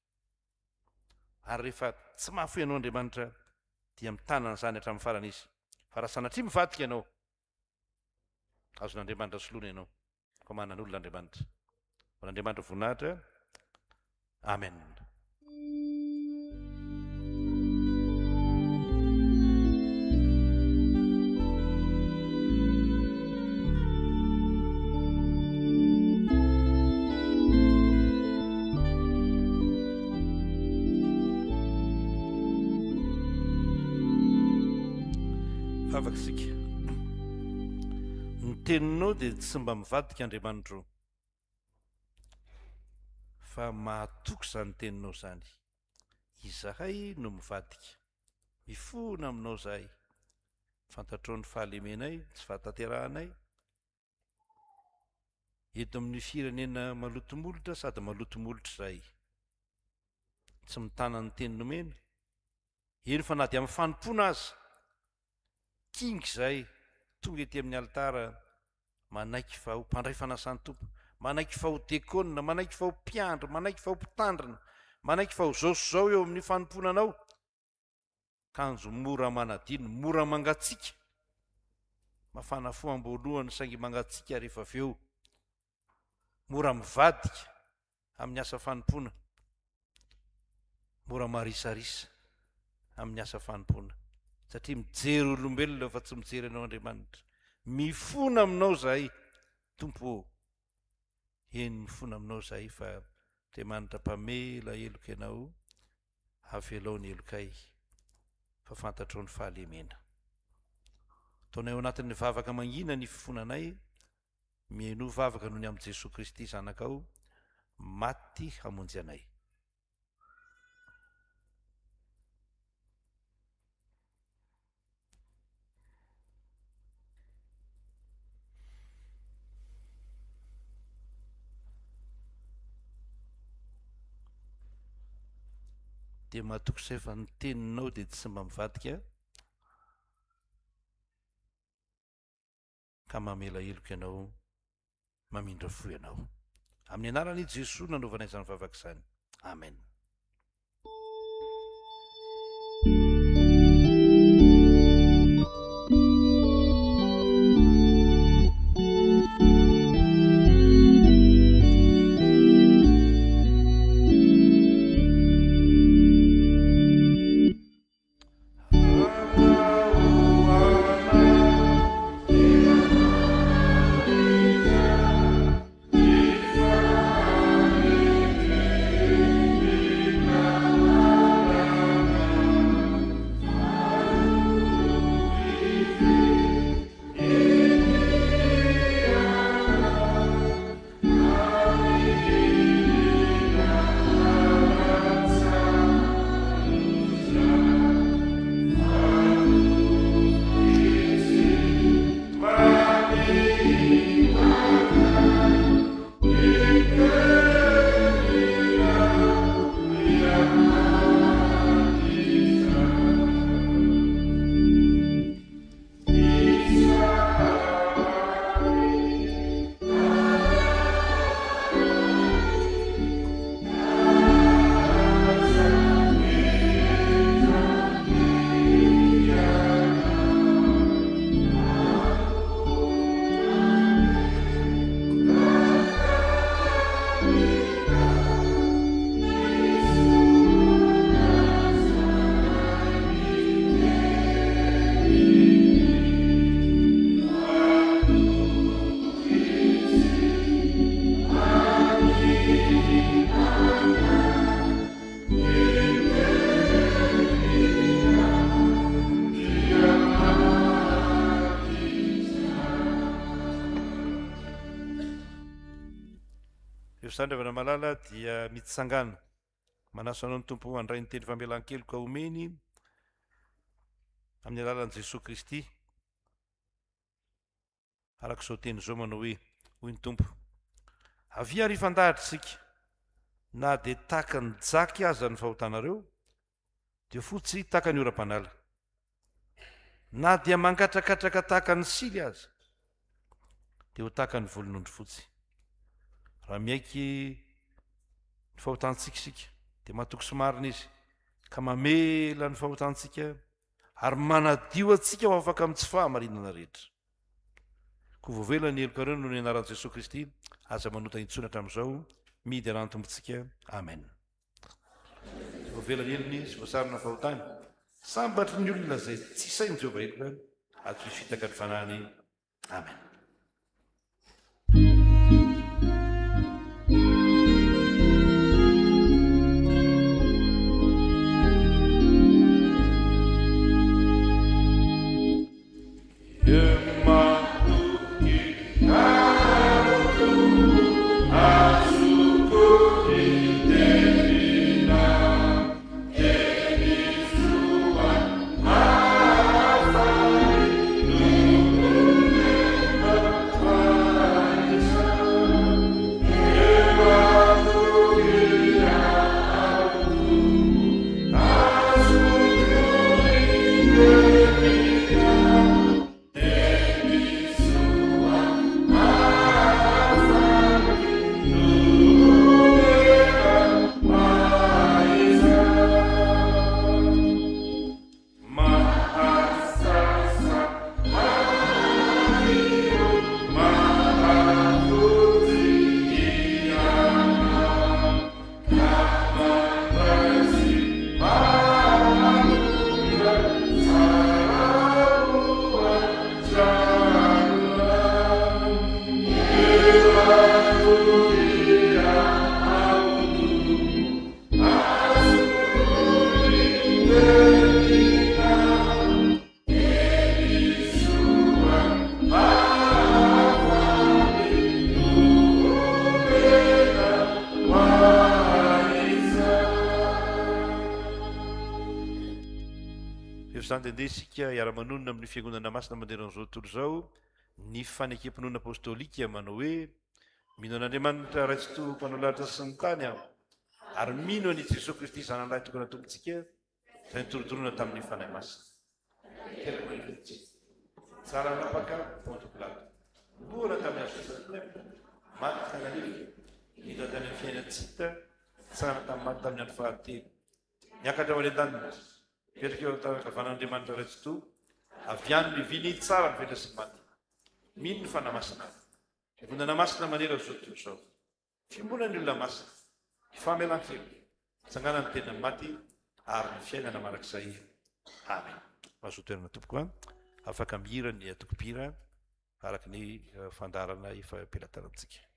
ary rehefa tsy mahafoy ianao Andriamanitra dia mitanana zany hatramin'ny farana izy fa raha sanatria mivadika ianao azon'Andriamanitra solona ianao fa manan'olona Andriamanitra n'Andriamanitra voninahitra amen. Fafakisika ny teninao dia tsy mba mivadika Andriamanitra fa mahatoky zany teninao zany izahay no mivadika mifona aminao zahay fantatrao ny fahalemenay tsy fahatanterahanay eto amin'ny firenena malotomolotra sady malotomolotra zahay tsy mitana ny teny nomena eny fa na dia amin'ny fanompona azy kingy zay tonga ety amin'ny alitara manaiky fa ho mpandray fanasan'ny tompo manaiky fa ho tekonina, manaiky fa ho mpiandro, manaiky fa ho mpitandrina, manaiky fa ho zaosozao eo amin'ny fanomponanao. Kanjo mora manadino, mora mangatsika, mafana fo amboalohany saingy mangatsika rehefa aveo, mora mivadika amin'ny asa fanompona, mora marisarisa amin'ny asa fanompona, satria mijery olombelona fa tsy mijery anao Andriamanitra. Mifona aminao zahay tompo, eny mifona aminao zahay fa Andriamanitra mpamela eloka ianao, havelao ny elokay fa fantatro ny fahalemena. Ataonay ao anatin'ny vavaka mangina ny fifonanay, mieno vavaka noho ny amin'ny Jesosy Kristy zanakao maty hamonjy anay. Dia mahatoky izay fa ny teninao dia tsy mba mivadika ka mamela heloka ianao, mamindra fo ianao. Amin'ny anaran'i Jesosy nanaovanay izany vavaka izany. Amen. Sandravana malala dia mitsangana manasa anao ny tompo handray ny teny famelan-keloka omeny amin'ny alalan'i Jesosy Kristy. Arak'izao teny izao manao hoe, hoy ny tompo: avia ary fandahatra isika, na dia tahaka ny jaky aza ny fahotanareo, dia fotsy tahaka ny oram-panala, na dia mangatrakatraka tahaka ny sily aza, dia ho tahaka ny volon'ondry fotsy. Raha miaiky ny fahotantsika isika dia mahatoky somarina izy ka mamela ny fahotantsika ary manadio antsika ho afaka amin'ny tsy fahamarinana rehetra. Koa voavela ny heloka ireo noho ny anaran'i Jesosy Kristy, aza manota intsony hatramin'izao, midy arantombotsika. Amen. Voavela ny elony sy voasarina fahotany, sambatry ny olona izay tsy sainy Jehovah heloka, ato fitaka ny fanahiny. Amen. Amen. rehefa zany de ndeha isika iara-manonina amin'ny fiangonana masina manderan'izao tontolo zao ny fanekem-pinoana apôstôlika manao hoe mino an'Andriamanitra raitsyto mpanao lahatra sy ny tany aho ary mino any Jesosy Kristy zanalahy tokony atombotsika zay nitorotoroana tamin'ny fanahy masina tsara napaka Ponto Pilato mbola tamin'ny azosaia maty tanan'io mino tany amin'ny fiainatsita tsara tamin'ny maty tamin'ny andro fahatelo miakatra ao any an-daniny petraka eo tavan'Andriamanitra raitsyto avy any miviny tsara ny vedra sy ny maty mino ny fanahy masina fiangonana masina manera zao tontolo zao fimonany olona masina famelan-kely sanganany tena maty ary ny fiainana marak'izay amen mahazotoerana tompoko a afaka mihira ny atokopira araky ny fandarana efa ampelantanantsika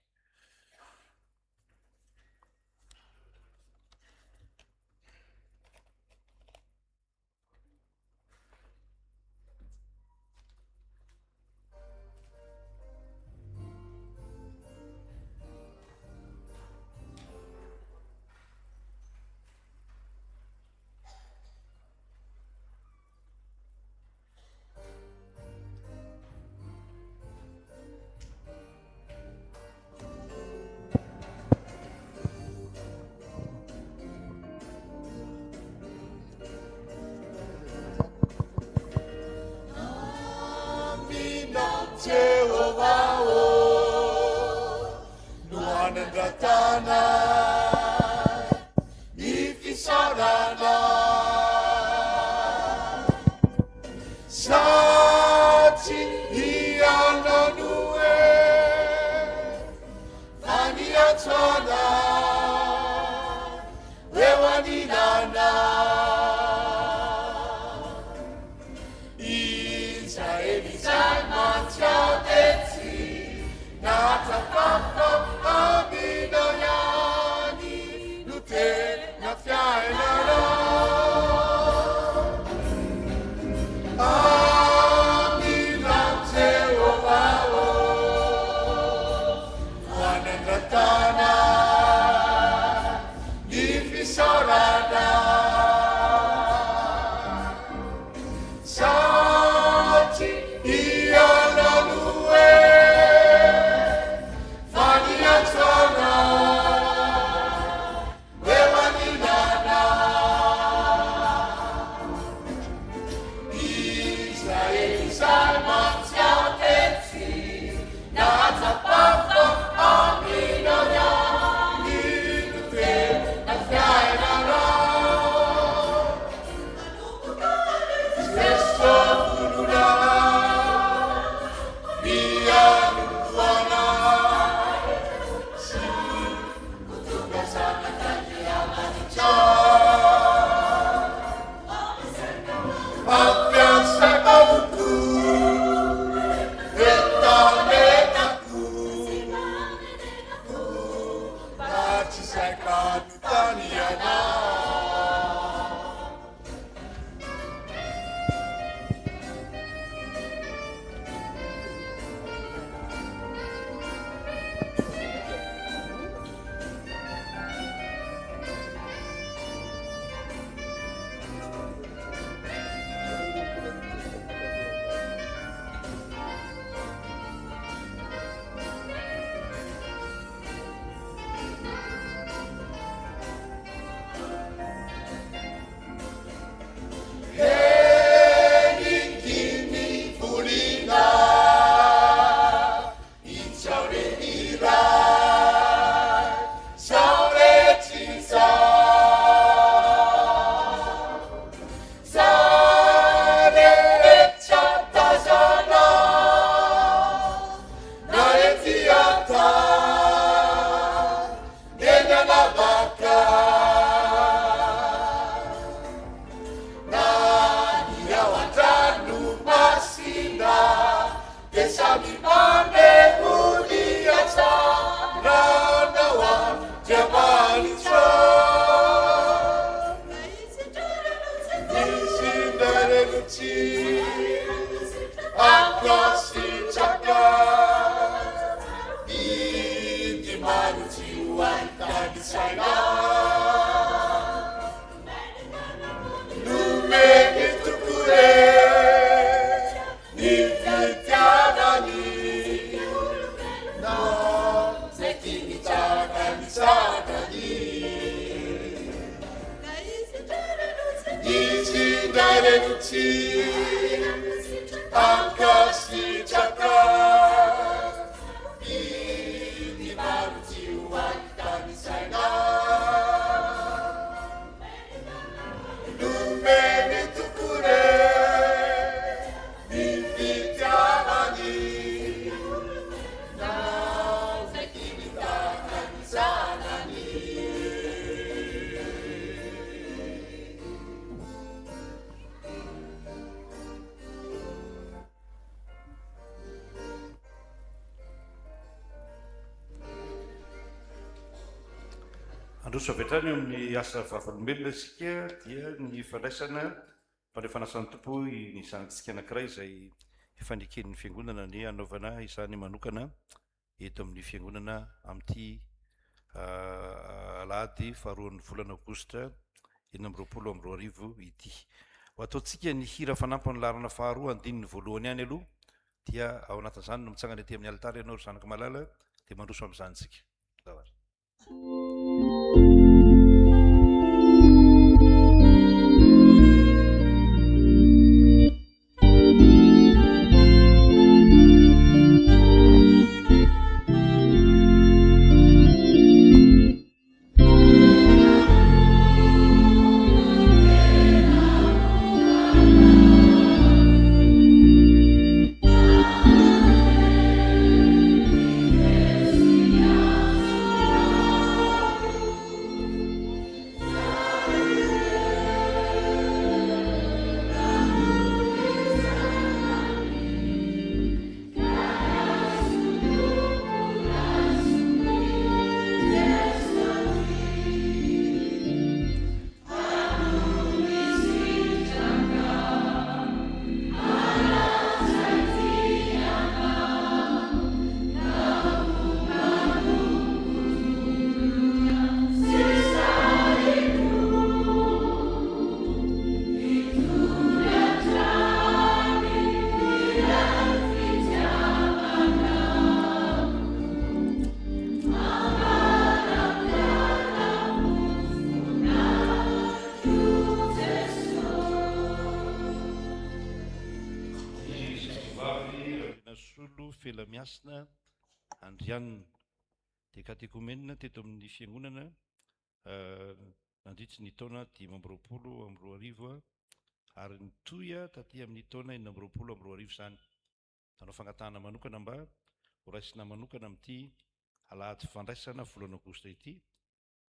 Lume isindarenuti ankasitraka idimaruti ualitanisaina numene tukure nivitiamani nazakinitakanisana androso avy hatrany eo amin'ny asa vavalombelona isika dia ny fandraisana mpandefanasany tompo ny zanakitsika anankiray izay efa niken'ny fiangonana ny anaovana izany manokana eto amin'ny fiangonana amin'ity alahady faharoan'ny volana aogositra 2024 ity. Ho ataontsika ny hira fanampy ny larana faharoa andininy voalohany ihany aloha dia ao anatin'izany no mitsangana ety amin'ny alitara ianao ry zanaka malala dia mandroso amin'izany tsika. Zavatra. Felamiasina andrianina dia katekomenina teto amin'ny fiangonana nandritsy ny taona 522 ary nitoya taty amin'ny taona 422 izany. Nanao fangatahana manokana mba ho raisina manokana amin'ity alahady fandraisana volana aogositra ity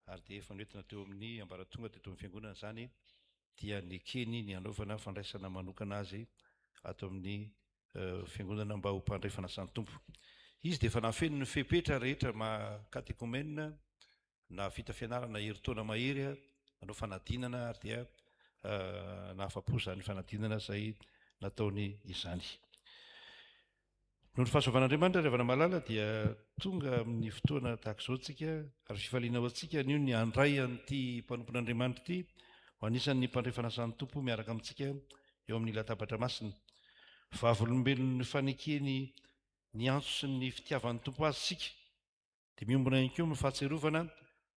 ary dia efa noentina teo amin'ny ambaratonga teto amin'ny fiangonana izany dia nekeny ny anaovana fandraisana manokana azy ato amin'ny fiangonana mba ho mpandray fanasany tompo. Izy dia efa nafeno ny fepetra rehetra katekomenina na vita fianarana herintaona mahery nanao fanadinana ary dia nahafapo izany fanadinana izay nataony izany. Noho ny fahasoavan'Andriamanitra ry havana malala dia tonga amin'ny fotoana tahaka izao tsika ary fifaliana ho antsika anio ny handray an'ity mpanompon'Andriamanitra ity ho anisan'ny mpandray fanasany tompo miaraka amintsika eo amin'ny latabatra masina. Vavolombelon'ny fanekeny ny antso sy ny fitiavan'ny tompo azy sika dia miombona ihany koa amin'ny fahatserovana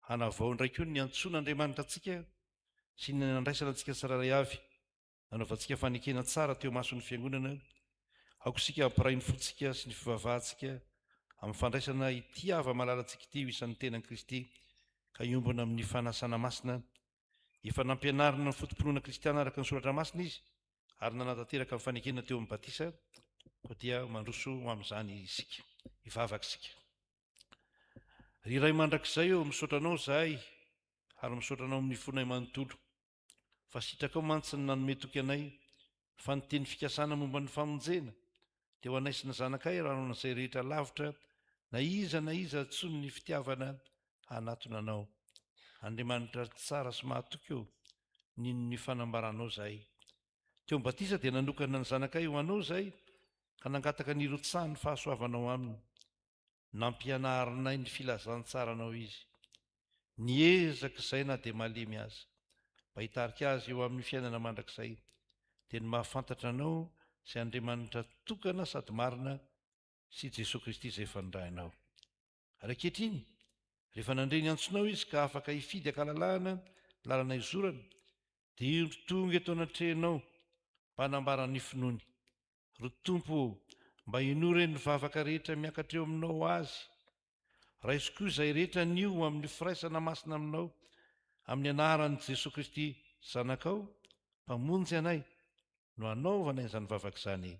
hanavao indray koa ny antsoan'Andriamanitra antsika sy ny nandraisana antsika tsiraray avy nanaovantsika fanekena tsara teo mason'ny fiangonana aoko sika hampiray ny fotsika sy ny fivavahantsika amin'ny fandraisana ity ava malalantsika ity ho isan'ny tenan'i Kristy ka iombona amin'ny fanasana masina efa nampianarina ny fotompinoana kristiana araka ny soratra masina izy ary nanatanteraka amin'ny fanekena teo amin'ny batisa koa dia mandroso amin'izany isika hivavaka isika. Ry iray mandrakizay eo misaotranao zahay ary misaotranao amin'ny fonay manontolo fa sitrakao mantsy ny nanome toky anay fa ny teny fikasana momba ny famonjena dia ho anay sy ny zanakay raha nan'izay rehetra lavitra na iza tsony ny fitiavana hanatona anao. Andriamanitra tsara sy mahatoky eo ninony fanambaranao zahay. Teo batisa dia nanokana ny zanakay ho anao zahay ka nangataka ny rotsaha ny fahasoavanao aminy. Nampianarinay ny filazantsaranao izy. Niezaka izay na dia malemy azy mba hitarika azy eo amin'ny fiainana mandrakizay dia ny mahafantatra anao izay Andriamanitra tokana sady marina sy Jesosy Kristy izay fanindраhinao. Raketriny rehefa nandre ny antsonao izy ka afaka hifidy ankalalahana lalana izorana dia io tonga eto anatrehanao mpanambarany finoany. Ry Tompo, mba inoreny ny vavaka rehetra miakatra eo aminao azy. Raisy koa izay rehetra nio amin'ny firaisana masina aminao, amin'ny anaran'i Jesosy Kristy zanakao, mpamonjy anay, no anaovana izany vavaka izany.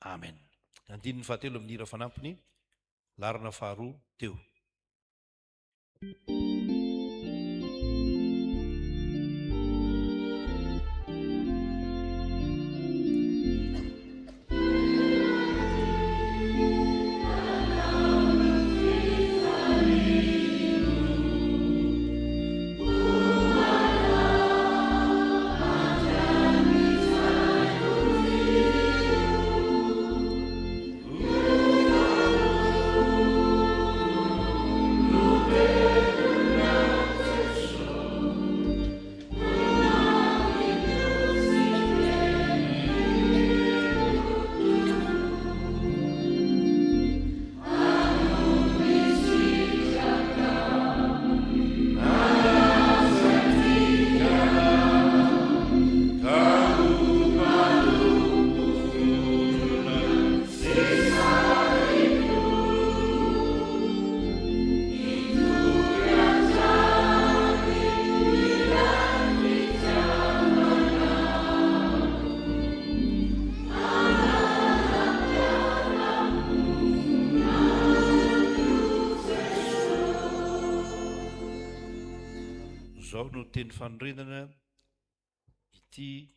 Amen. Andininy fahatelo amin'ny hira fanampiny, larina faharoa teo. Zao no teny fanorenana ity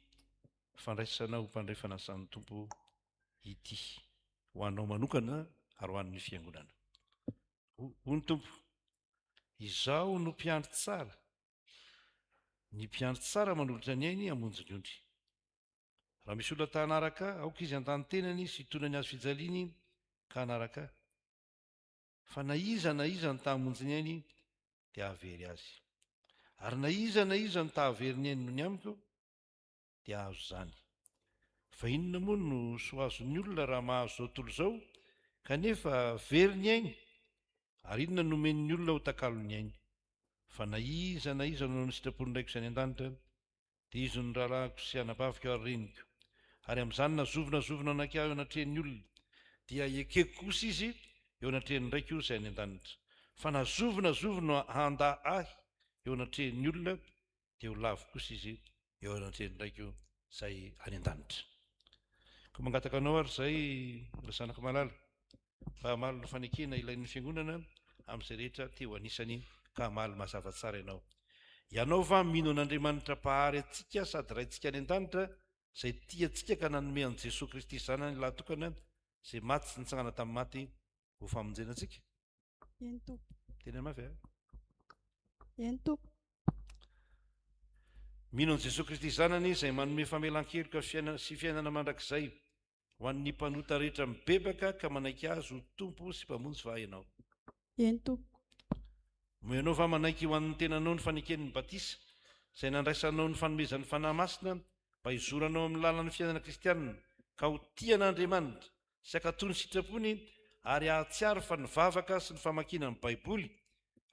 fandraisana ho mpandray fanasan'ny Tompo ity, ho anao manokana ary ho an'ny fiangonana. Ho ny Tompo, izaho no mpiandry tsara, ny mpiandry tsara manolotra ny ainy hamonjy ny ondry. Raha misy olona ta hanaraka aoka izy an-tany-tenany sy hitonany azy fijaliany ka hanaraka, fa na iza ny ta hamonjy ny ainy dia havery azy. Ary na iza ny ta havery ny ainy no ny amiko dia azo zany. Fa inona moa no soazon'ny olona raha mahazo zao tontolo zao kanefa very ny ainy, ary inona no omen'ny olona ho takalo ny ainy. Fa na iza no ny sitrapon'iraiko izay any an-danitra dia izy ny rahalahiko sy anabaviko ary reniko, ary amin'izany nazovonazovona anak'iaho eo anatrehan'ny olona, dia ekeko kosa izy eo anatrehan'ny raiko izay any an-danitra. Fa nazovonazovona handa ahy eo anatrehan'ny olona dia ho lavo kosa izy eo anatrehan'ny raiko izay any an-danitra. Ko mangataka anao ary izay rasanako malala, mba hamaly ny fanekena ilain'ny fiangonana amin'izay rehetra teo anisany ka hamaly mazava tsara ianao. Ianao va mino an'Andriamanitra mpahary atsika sady raintsika any an-danitra, izay tia antsika ka nanome an'i Jesosy Kristy zanany lahatokana izay maty sy nitsangana tamin'ny maty ho famonjena antsika? Eny Tompo. Tena mafy a? Eny Tompo. Mino an'i Jesosy Kristy zanany izay manome famelan-keloka sy fiainana mandrakizay ho an'ny mpanota rehetra mibebaka ka manaiky azy ho tompo sy mpamonjy va ianao? Eny Tompo. Mo ianao va manaiky ho an'ny tenanao ny faneken'ny batisa izay nandraisanao ny fanomezan'ny fanahy masina mba hizoranao amin'ny lalan'ny fiainana kristianina ka ho tian'Andriamanitra sy akatony sitrapony ary ahatsiaro fa ny vavaka sy ny famakiana ny baiboly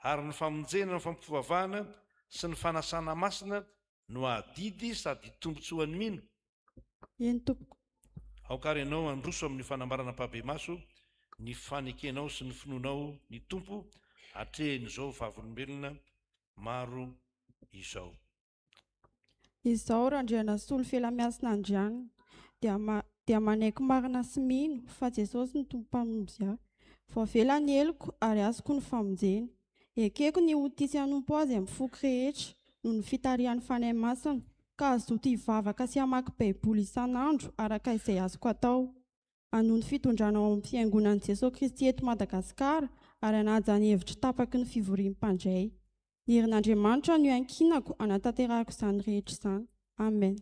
ary ny famonjena ny fampitovavahana sy ny fanasana masina no adidy sady tombontsoan'ny mino? Eny Tompo. Aokary ianao androso amin'ny fanambarana mpabe-maso ny fanekenao sy ny finoanao ny Tompo hatrehan'izao vavolombelona maro izao. Izao randriana solo felamiasina andrianina dia manaiky marina sy mino fa Jesosy ny tompo mpamomby ahy, voavelany eloko ary azoko ny famonjena. Ekeko ny hotisy hanompo azy amin'ny foko rehetra noho ny fitarihan'ny fanahy masina, ka azoto hivavaka sy hamaky baiboly isan'andro araka izay azoko atao. Anoho ny fitondranao amin'ny fiangonan'i Jesosy Kristy eto Madagasikara ary hanaja ny hevitra tapaky ny fivorian'ny mpandray. Ny herin'Andriamanitra no iankinako hanatanterahako izany rehetra izany. Amen.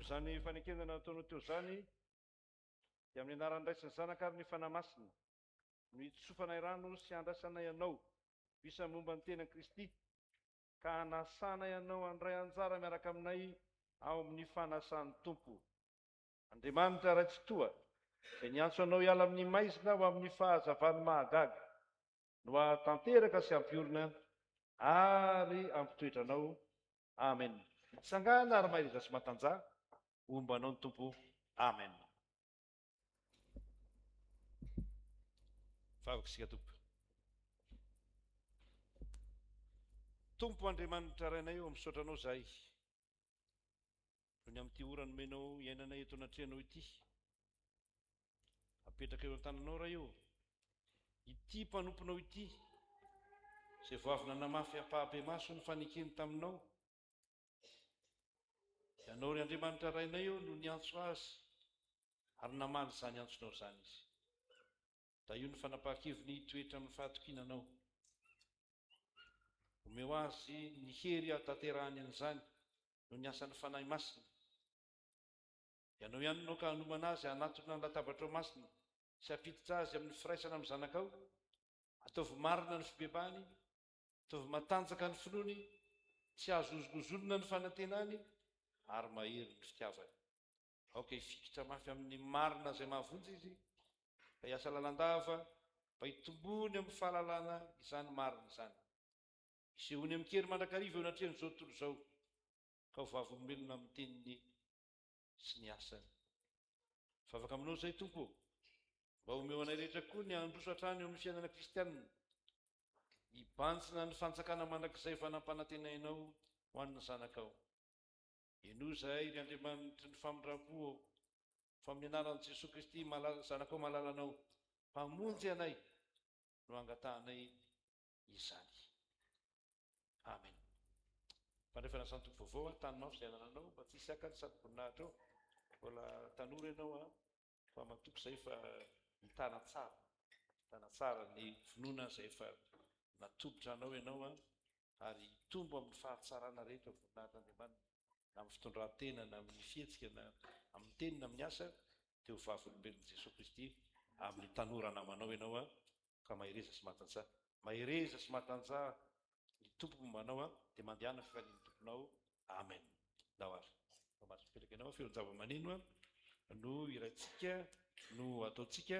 izany fanekendana nataonao teo zany dia amin'ny anaran'ny raisiny zanaka ary ny fanamasina no hitsofanay rano sy andrasanay ianao bisa momba ny tenan'i Kristy ka hanasana ianao andray anjara miaraka aminay ao amin'ny fanasan'ny Tompo. Andriamanitra raha tsy toa izay niantso anao hiala amin'ny maizina ho amin'ny fahazavany mahagaga no hahatanteraka sy ampiorina ary ampitoetra anao. Amen. Mitsangana ary mahireza sy matanjah ombanao ny Tompo. Amen. Favaka isika Tompo. Tompo Andriamanitra rainay eo misaotra anao zahay no ny amin'ity ora nomenao iainanay eto anatrehanao ity. Apetraka eo an-tananao raha io ity mpanomponao ity izay voavina namafy ampahabe maso ny fanekeny taminao. Ianao ry Andriamanitra rainay eo no niantso azy ary namaly izany antsonao zany izy. Da io ny fanapahan-keviny toetra amin'ny fahatokinanao. Omeo azy ny hery hahatanterahany an'izany no ny asan'ny fanahy masina. Ianao ihany no ka hanomana azy hanatona ny latabatra masina sy hampiditra azy amin'ny firaisana amin'ny zanakao. Ataovy marina ny fibebany, ataovy matanjaka ny finoany, tsy azozolozolona ny fanantenany ary mahery ny fitiavany. Aoka hifikitra mafy amin'ny marina izay mahavonjy izy ka hiasa lalandava mba hitombony amin'ny fahalalana izany marina izany. Isehony amin'ny kery mandrakariva eo anatrehan'izao tontolo izao ka ho vavolombelona amin'ny teniny sy ny asany. Favaka aminao izay Tompo, mba omeo anay rehetra koa ny handroso hatrany eo amin'ny fiainana kristianina, hibantsina ny fanjakana mandrakizay fanampanantenainao ho an'ny zanakao. Eno zahay ry Andriamanitra ny famindram-po fa amin'ny anaran'i Jesosy Kristy zanakao malala anao mpamonjy anay no angatahanay izany. Amen. Fandrefana sany Tompo vaovao taninao izay anananao mba tsy hisy akany sady voninahitra eo. Mbola tanora ianao fa matoky izay fa mitana tsara ny finoana izay efa natobotra anao ianao ary tombo amin'ny fahatsarana rehetra voninahitran'Andriamanitra na amin'ny fitondran-tena na amin'ny fihetsika na amin'ny teny na amin'ny asa teo vavolombelon'i Jesosy Kristy amin'ny tanora namanao ianao ka mahireza sy matanjah. Mahireza sy matanjah ny Tompo mombanao dia mandehana fifanen'ny Tomponao. Amen. Dao ary. Mahazo-petraka ianao feo zava-maneno no iraintsika no ataontsika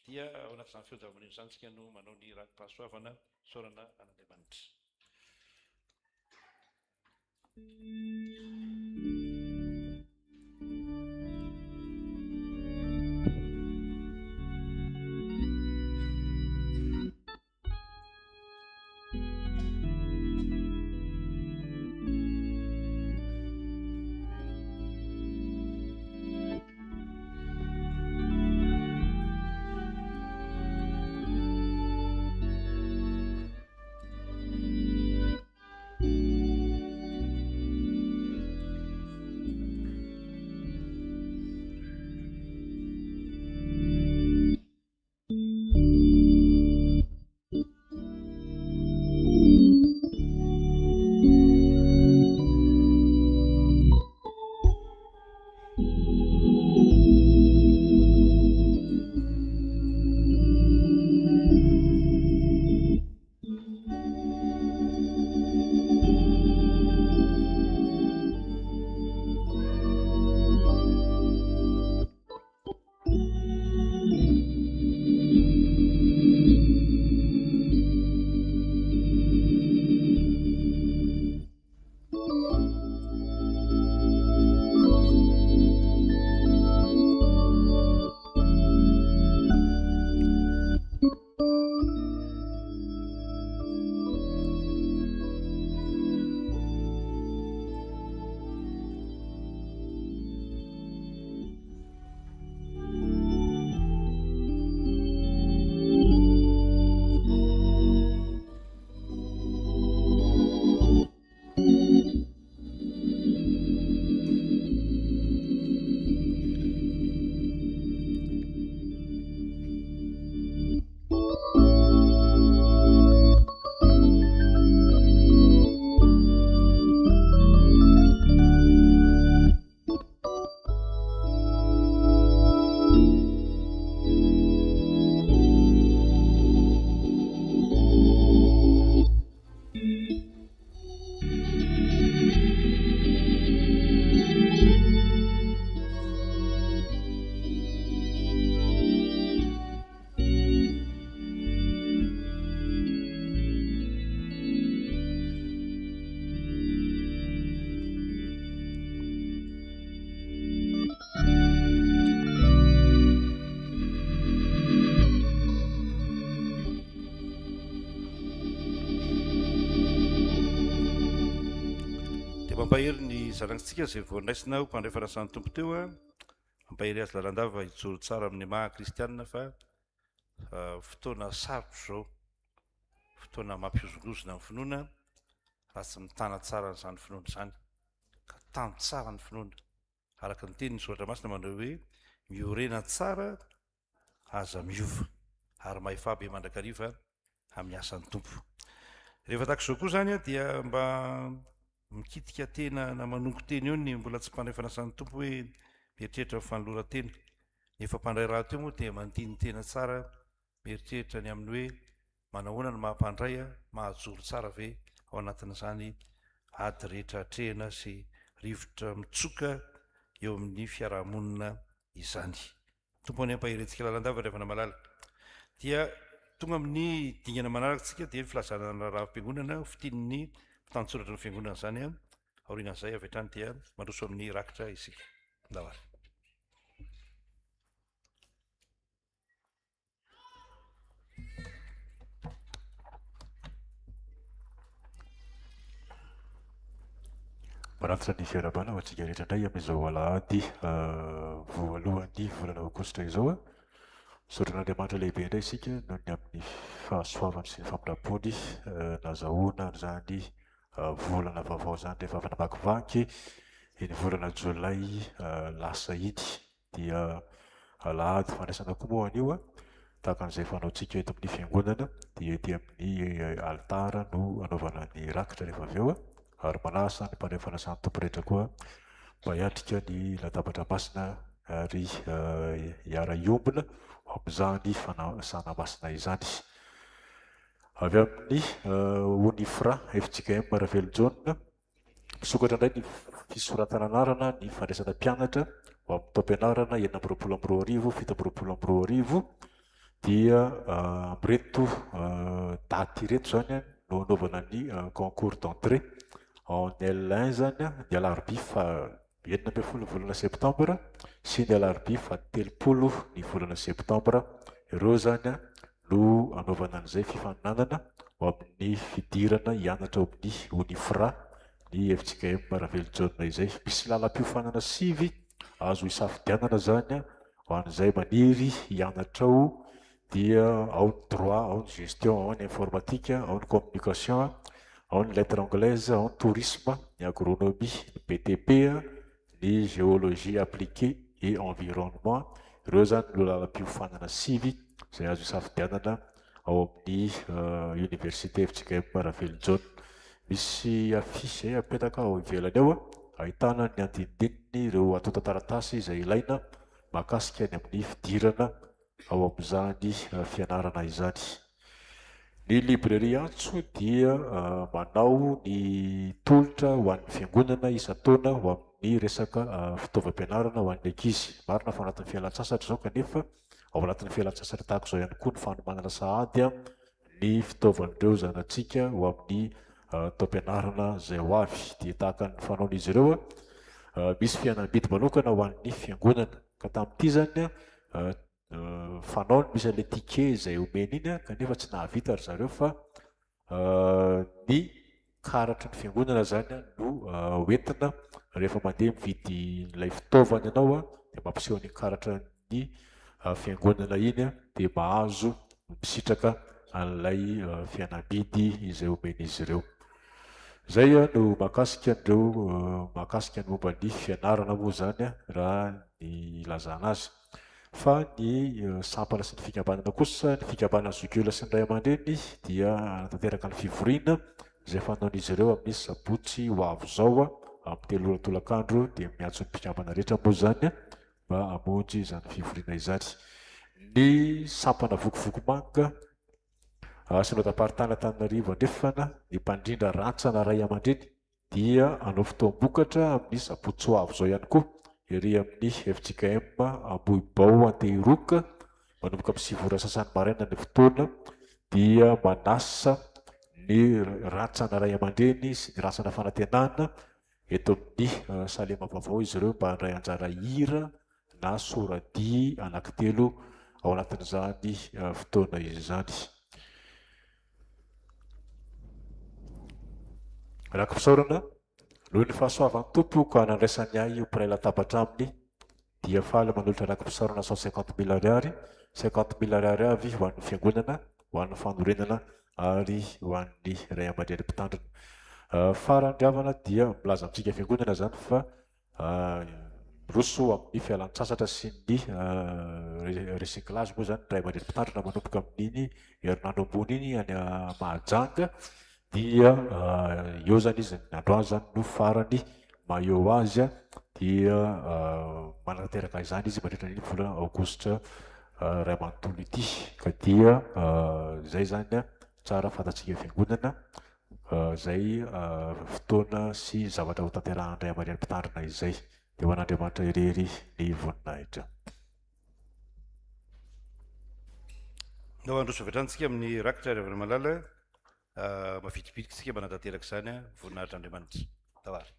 dia ao anatin'izany feo zava-maneno izany tsika no manao ny ratim-pahasoavana saorana an'Andriamanitra. mampahery ny zanakitsika zay voandraisina ho mpandray fanasan'ny tompo teo a mampahery azy lalandava hijoro tsara amin'ny maha kristianina fa fotoana sarotra zao fotoana mampiozongozona amin'ny finoana raha tsy mitana tsara n'izany finoana zany ka tano tsara ny finoana araka ny teny ny soratra masina manao hoe miorena tsara aza miova ary mahefabe mandrakariva amin'ny asan'ny tompo. Rehefa tak'izao koa zany a dia mba mikitika tena na manongo teny eo ny mbola tsy mpandray fanasan'ny tompo hoe mieritreritra ny fanoloran-tena. Efa mpandray raha teo moa dia mantiny tena tsara mieritreritra ny amin'ny hoe manahoana ny mahampandray a mahajoro tsara ve ao anatin'izany ady rehetra atrehana sy rivotra mitsoka eo amin'ny fiarahamonina izany. Tompo any ampaherentsika lalandava rehefa na malala. Dia tonga amin'ny dingana manarakatsika dia filazana ny raharam-piangonana fitinin'ny mpitandron-tsoratra ny fiangonana zany a aorian'izay avy hatrany dia mandroso amin'ny rakitra isika. Ndavara. Maranitra ny fiarabana ho antsika rehetra indray amin'izao alahady voalohan'ny volana aogositra izao a. Sotran'Andriamanitra lehibe indray isika noho ny amin'ny fahasoavany sy ny famindrapony nazahoana zany volana vaovao zany rehefa avy namakivaky iny volana Jolay lasa iny dia alahady fandraisana koa moa an'io a tahaka an'izay fanaontsika eto amin'ny fiangonana dia ety amin'ny altara no anaovana ny rakitra rehefa avy eo a ary manasa ny mpandray fanasan'ny tompo rehetra koa mba hiatrika ny latabatra masina ary hiara iombona amin'izany fanasana masina izany. Avy amin'ny Onifra FJKM Maravelo Jaune misokatra indray ny fisoratana anarana ny fandraisana mpianatra ho amin'ny taom-pianarana 2024 dia amireto daty reto zany no anaovana ny concours d'entrée en L1 zany ny alarobia fa 9 volana septambra sy ny alarobia fa 30 ny volana septambra. Ireo zany no anaovana an'izay fifaninanana ho amin'ny fidirana hianatra ao amin'ny Onifra ny FJKM Maravelo Jaune izay. Misy lalam-piofanana sivy azo hisafidianana zany ho an'izay maniry hianatra ao dia ao ny droit, ao ny gestion, ao ny informatique, ao ny communication, ao ny lettre anglaise, ao ny tourisme, ny agronomie, ny BTP, ny géologie appliquée et environnement. Ireo zany no lalam-piofanana sivy izay azo hisafidianana ao amin'ny université FJKM Maravelo Jaune. Misy afisy apetaka ao ivelany ao ahitana ny andinindininy ireo atota taratasy izay ilaina mahakasika ny amin'ny fidirana ao amin'izany fianarana izany. Ny librairie antso dia manao ny tolotra ho an'ny fiangonana isan-taona ho amin'ny resaka fitaovam-pianarana ho an'ny ankizy. Marina fa anatin'ny fialan-tsasatra zao kanefa ao anatin'ny fialan-tsasatra tahaka izao ihany koa ny fanomanana sahady ny fitaovan'ireo zanantsika ho amin'ny taom-pianarana izay ho avy. Dia tahaka ny fanaon'izy ireo misy fihenam-bidy manokana ho an'ny fiangonana ka tamin'ity zany fanaony misy an'ilay ticket izay omeny iny kanefa tsy nahavita ry zareo fa ny karatra ny fiangonana zany no hoentina rehefa mandeha mividy ilay fitaovana ianao dia mampiseho ny karatra ny fiangonana iny dia mahazo misitraka an'ilay fihenam-bidy izay omen'izy ireo. Zay no mahakasika ny momba ny fianarana moa zany raha ny ilazana azy. Fa ny sampana sy ny fikambanana kosa, ny fikambanana zokiola sy ny ray aman-dreny dia anatanteraka ny fivoriana izay fanaon'izy ireo amin'ny sabotsy ho avy zao amin'ny 3 ora tolakandro dia miantso ny mpikambana rehetra moa zany mba hamonjy izany fivoriana izany. Ny sampana vokovoko manga synodam-paritany Antananarivo andrefana ny mpandrindra rantsana ray aman-dreny dia hanao fotoam-bokatra amin'ny sabotsy ho avy zao ihany koa ery amin'ny FJKM Ambohibao Antehiroka manomboka amin'ny 9 ora sasany maraina ny fotoana dia manasa ny rantsana ray aman-dreny sy ny rantsana fanantenana eto amin'ny salema vaovao izy ireo mba handray anjara hira na soradia anankitelo ao anatin'izany fotoana izany. Raha fisaorana noho ny fahasoavan'ny tompo ka nandraisany ahy io mpiray latabatra aminy dia faly manolotra lakim-pisarona 150 000 ariary 50 000 ariary avy ho an'ny fiangonana ho an'ny fanorenana ary ho an'ny ray aman-dreny mpitandrina farandriavana dia milaza amintsika fiangonana zany fa roso amin'ny fialan-tsasatra sy ny recyclage moa zany ray aman-dreny mpitandrina manomboka amin'iny herinandro ambony iny any Mahajanga dia eo zany izy androany zany no farany maheo azy dia manatanteraka izany izy mandritra ny volana aogositra ray manontolo ity ka dia zay zany tsara fantatsika fiangonana zay fotoana sy zavatra ho tanterahan'ny ray aman-dreny mpitandrina izay dia ho an'Andriamanitra irery ny voninahitra. Nao androso avy hatranintsika amin'ny rakitra ravana malala mavitribitrika isika manatanteraka izany voninahitra Andriamanitra. Tavary.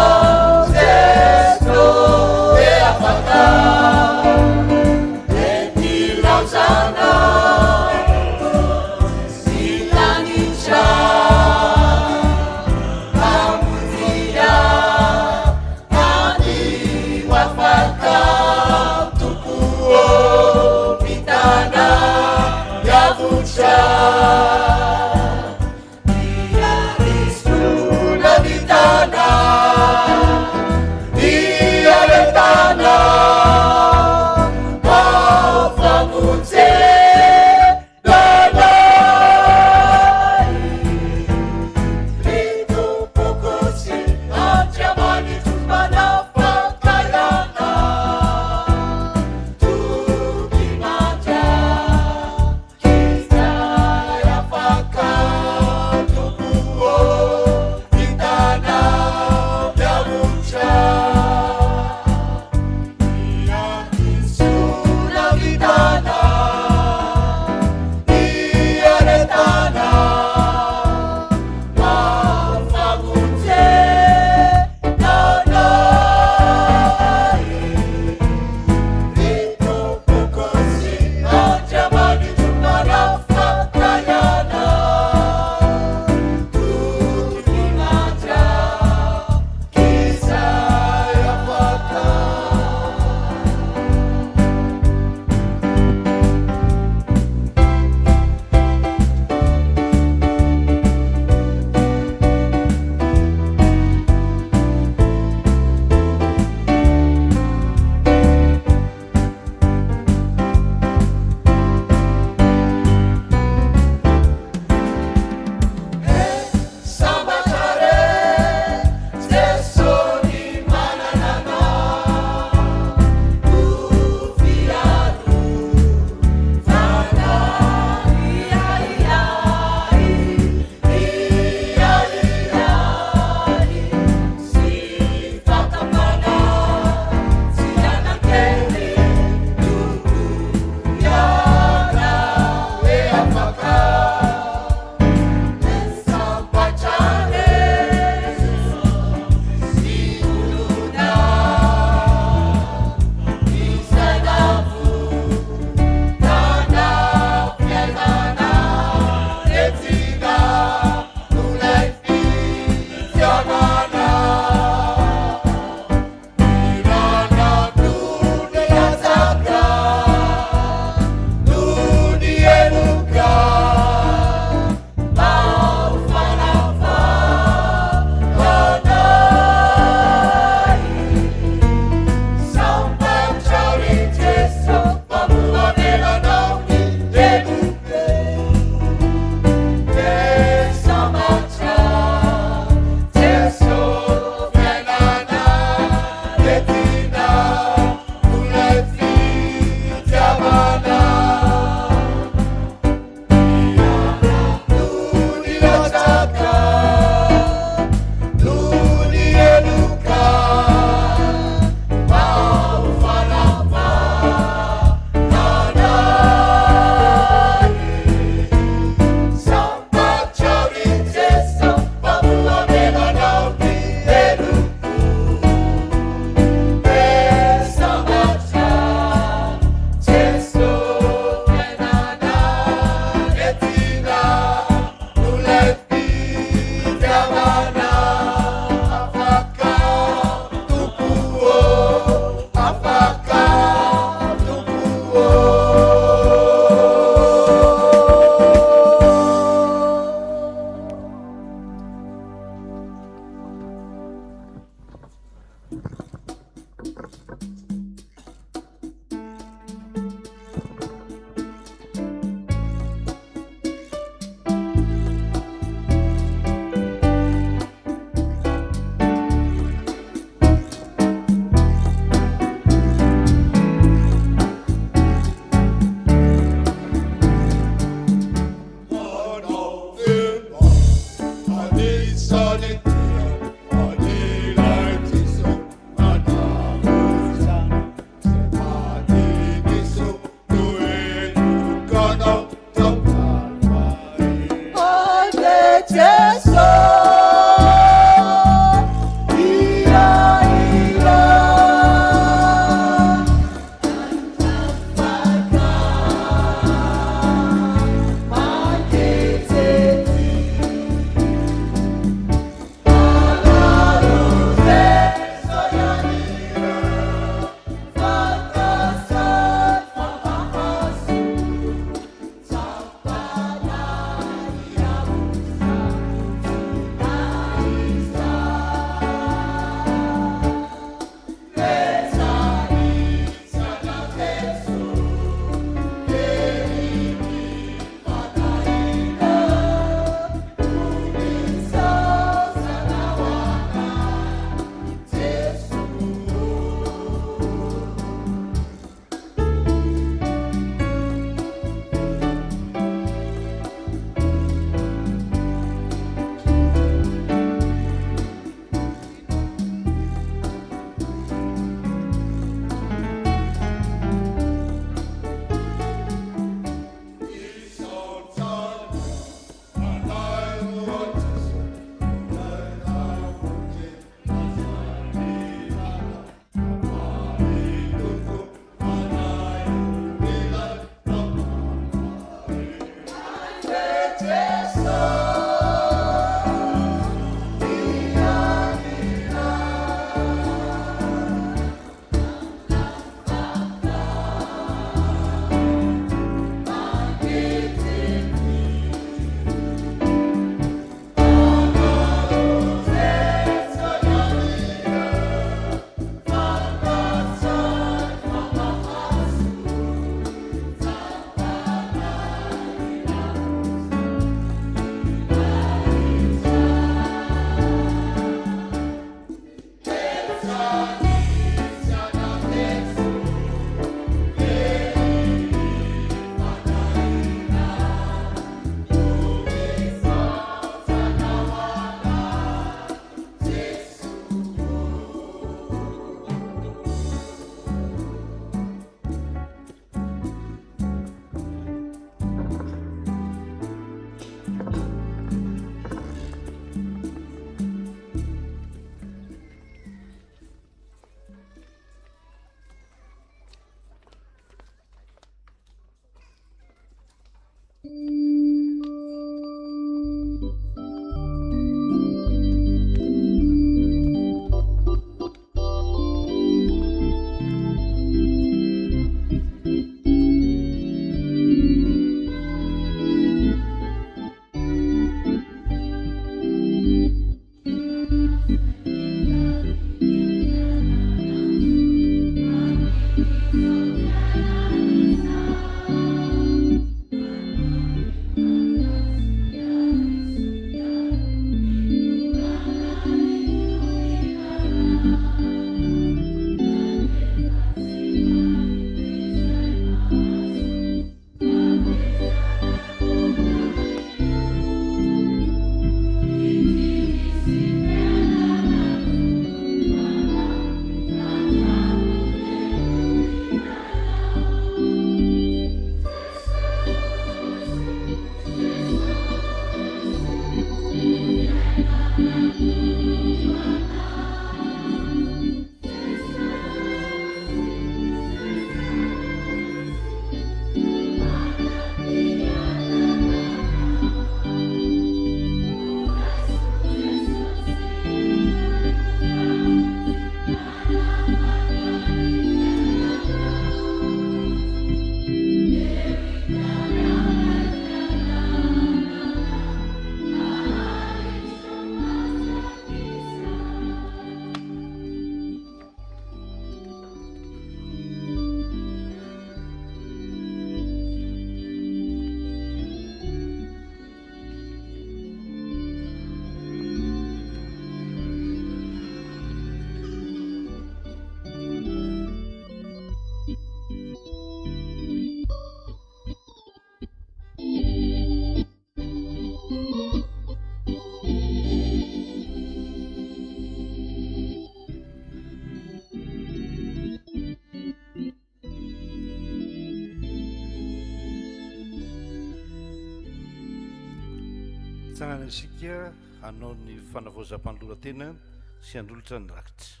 Mitsangana isika hanao ny fanavaozam-panoratena sy handolotra ny rakitra.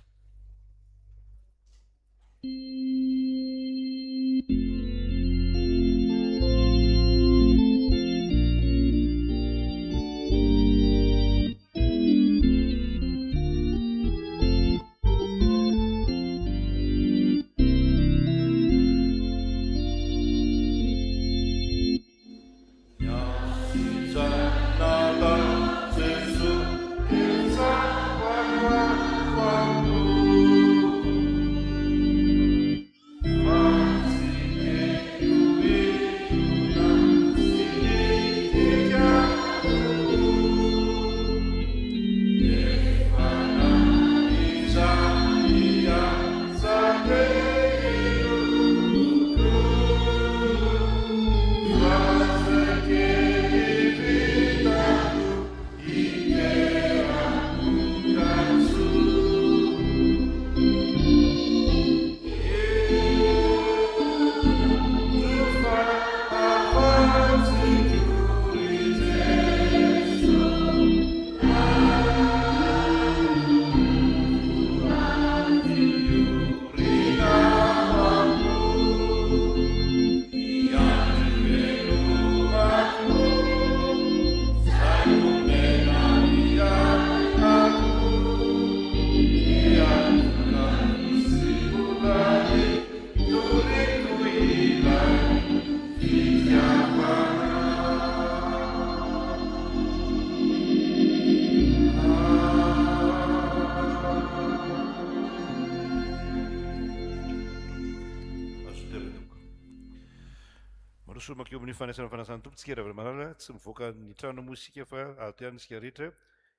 Somako eo amin'ny fanasana fanasana tompo tsika raha manala tsy mivoaka ny trano moa isika fa ato ihany isika rehetra.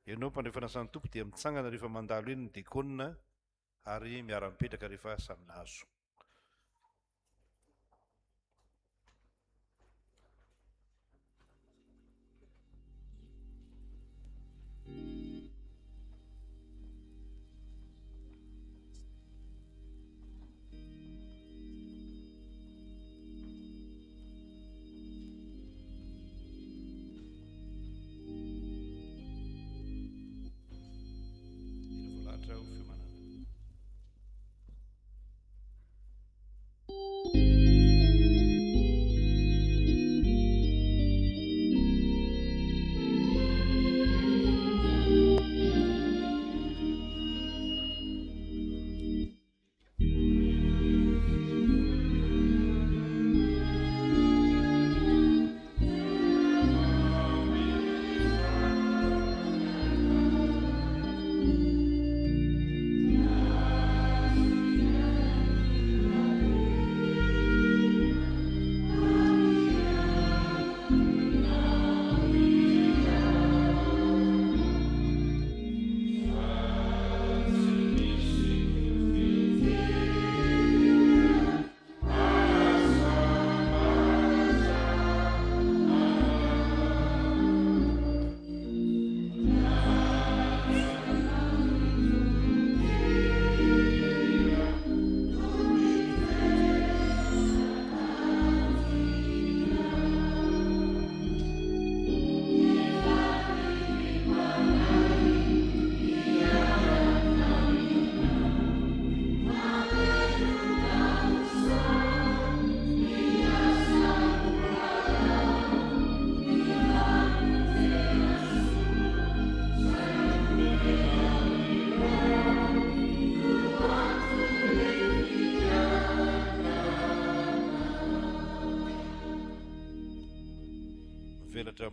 Ianao mpandray fanasana tompo dia mitsangana rehefa mandalo eny ny dekona ary miara-mipetraka rehefa samy nahazo.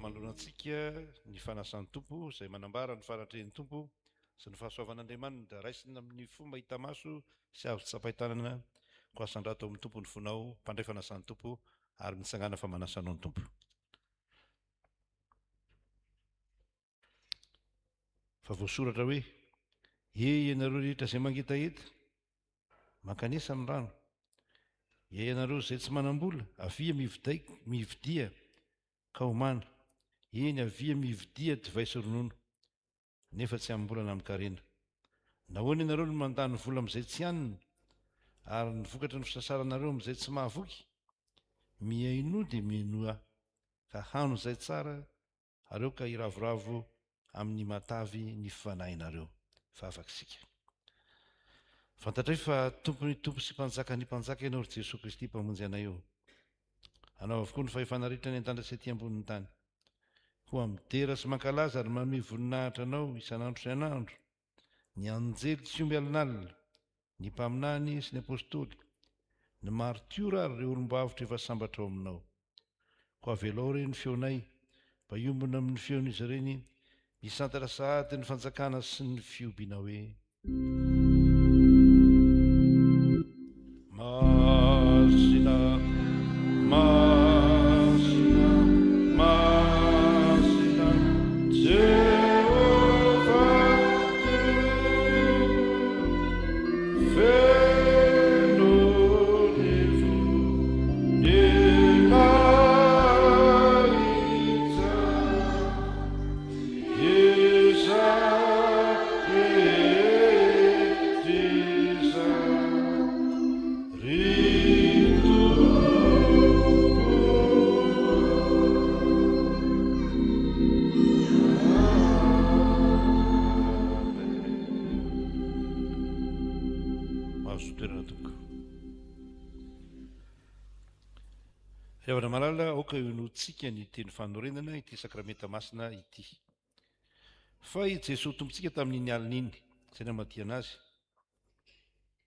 Manoloantsika ny fanasan'ny tompo izay manambara ny fanatrehan'ny tompo sy ny fahasoavan'Andriamanitra raisina amin'ny fomba hita maso sy azo tsapahitanana ko asandrato amin'ny tompo ny fonao mpandray fanasan'ny tompo ary mitsangana fa manasanao ny tompo. Fa voasoratra hoe ianareo rehetra izay mangitaeta mankanesa amin'ny rano, ianareo izay tsy manam-bola avia mividia ka homana, eny avia mividia divay sy ronono nefa tsy ambolana amin'ny karena. Nahoana ianareo no mandany vola amin'izay tsy hanina ary ny vokatra ny fisasaranareo amin'izay tsy mahavoky? Mihaino dia mihaino aho, ka hano izay tsara areo ka iravoravo amin'ny matavy ny fifanahinareo fa afaksika. Fantatray fa tompony tompo sy mpanjaka ny mpanjaka ianao ry Jesosy Kristy mpamonjy anay eo. Anao avokoa ny fahefanaritra ny an-dandrasy ety ambonin'ny tany. Ho midera sy mankalaza ary manome voninahitra anao isan'andro sy anandro. Ny anjely tsy omby alinalina, ny mpaminany sy ny apôstôly, ny martiora ary ireo olom-bavitra efa sambatra ao aminao. Ko avelao reny feonay, mba iombona amin'ny feon'izy ireny, misantara sahady ny fanjakana sy ny fiombiana hoe Masina, Masina, Masina, Jehovah, Fenorevo, Emaita, Isa, Etisa, Rehefa malala aoka inotsika ny teny fanorenana ity sakramenta masina ity. Fa i Jesosy tompontsika tamin'iny alina iny, izay namadiana azy.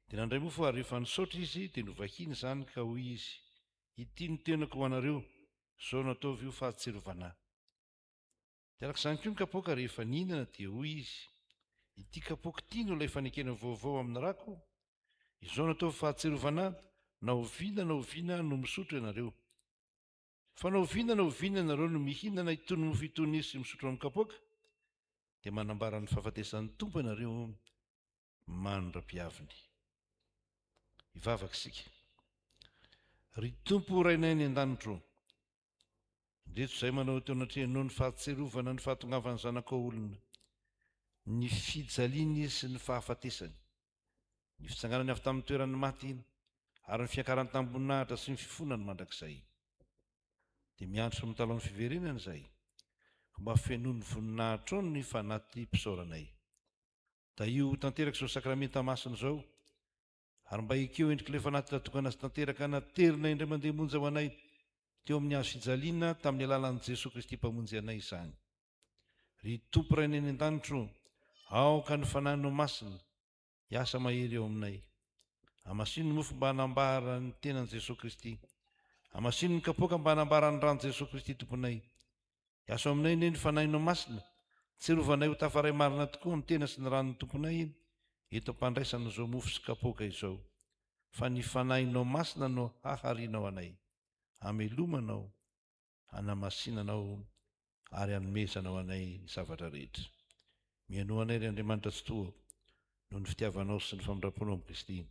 Dia nandray mofo ary rehefa nisaotra izy dia novakiny izany ka hoy izy, ity ny tenako ho anareo, izao nataovy io fahatserovana ahy. Dia arak'izany koa ny kapoaka rehefa nihinana dia hoy izy, ity kapoaka ity no ilay fanekena vaovao amin'ny rako, izao nataovy fahatserovana ahy, na oviana no misotro ianareo. Fa na oviana ianareo no mihinana itony mofo itony sy misotro amin'ny kapoaka, dia manambara ny fahafatesan'ny tompo ianareo mandra-piaviny. Hivavaka isika. Ry tompo rainay ny an-danitro, indreto izay manao teo anatrehany noho ny fahatserovana ny fahatongavany zanakao olona, ny fijaliany sy ny fahafatesany, ny fitsanganany avy tamin'ny toerany maty ary ny fiakarany tamboninahitra sy ny fifonany mandrakizay. Dia miandro mitalao ny fiverenana izay, mba fenoany voninahitra ao ny fanaty mpisaoranay. Da io tanteraka izao sakramenta masina izao, ary mba ekeo endrik'ilay fanaty natokana azy tanteraka naterina indray mandeha monja ho anay teo amin'ny hazo fijaliana tamin'ny alalan'i Jesosy Kristy mpamonjy anay izany. Ry tompo rainay ny an-danitro, aoka ny fanahinao masina, hiasa mahery eo aminay. Hamasino ny mofo mba hanambara ny tenan'i Jesosy Kristy. Hamasino ny kapoaka mba hanambara ny ran'i Jesosy Kristy tomponay. Hiasa aminay ny fanahinao masina, tserovanay ho tafaray marina tokoa ny tena sy ny ranon'ny tomponay eto ampandraisana izao mofo sy kapoaka izao. Fa ny fanahinao masina no haharianao anay, hamelomanao, hanamasinanao ary hanomezanao anay ny zavatra rehetra. Mianoa anay ry Andriamanitra tsy toa noho ny fitiavanao sy ny famindram-ponao amin'ny Kristy,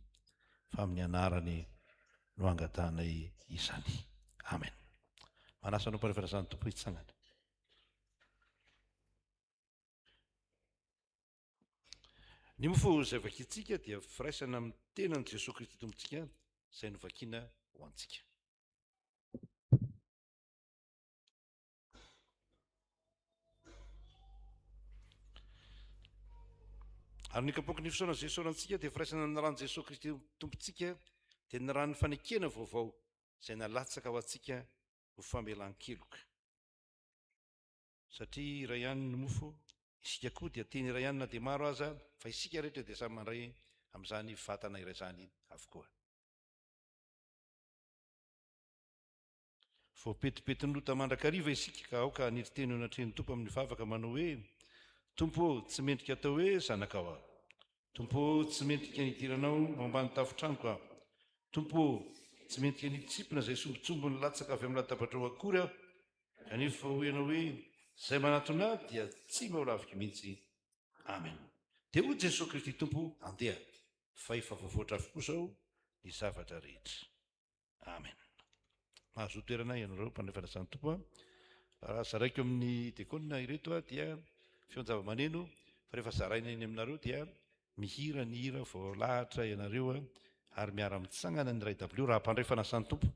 fa amin'ny anarany no angatanay izany. Amen. Manasanao mparefarazany tompo hitsangana. Ny mofo izay vakintsika dia firaisana amin'ny tenan'i Jesosy Kristy tompontsika, izay no vakiana ho antsika. Ary ny kapoaka ny fisaorana izay isaorantsika dia firaisana amin'ny ran'i Jesosy Kristy tompontsika, dia ny ran'ny fanekena vaovao izay nalatsaka ho antsika ho famelan-keloka. Satria iray ihany ny mofo, isika koa dia teny iray ihany na dia maro aza, fa isika rehetra dia samy mandray amin'izany vatana iray izany avokoa. Voapetipetiny lota mandrakariva isika ka aoka nititeny eo anatrehan'ny tompo amin'ny vavaka manao hoe, tompo tsy mendrika atao hoe zanakao aho. Tompo tsy mendrika nidiranao ambany tafotranoko aho. Tompo tsy mendrika nitsipona izay sombitsombo ny latsaka avy amin'ny latabatrao akory aho. Kanefa ho ianao hoe izay manatona ahy dia tsy maholavika mihitsy. Amen. Dia ho Jesosy Kristy tompo andeha, fa efa voavoatra avokoa izao ny zavatra rehetra. Amen. Mahazo toerana ianareo mpanefana tompo. Raha zaraiko amin'ny dekona ireto dia feon-java-maneno, fa rehefa zaraina iny aminareo dia mihira ny hira vao lahatra ianareo ary miara-mitsangana ny ray dabilio raha mpandray fanasany tompo.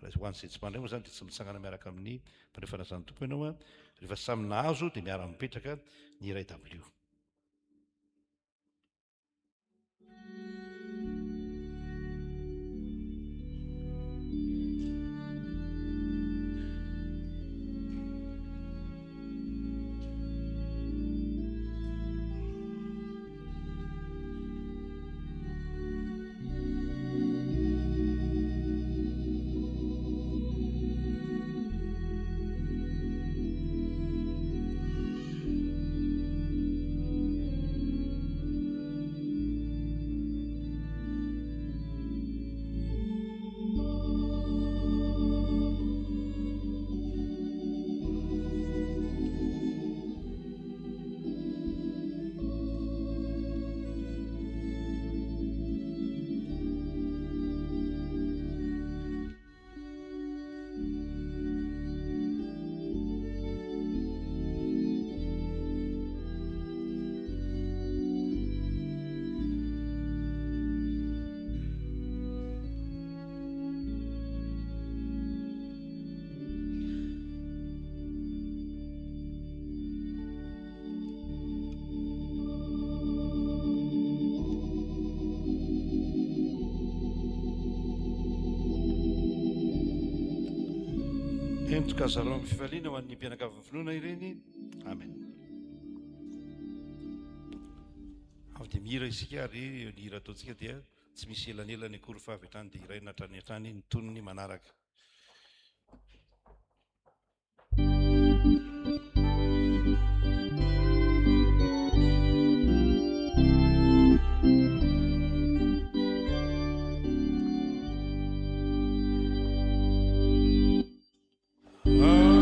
Raha ho an'izay tsy mpandray moa izany dia tsy mitsangana miaraka amin'ny mpandray fanasany tompo ianao Rehefa samy nahazo dia miara-mipetraka ny iray dabilio. Entoka azarao amin'ny fifaliana ho an'ny mpianakavin'ny finoana ireny. Amen. Avy dia mihira isika ary ny hira ataontsika dia tsy misy elanelany akory fa avy hatrany dia iraina hatrany hatrany ny tonony manaraka. Oh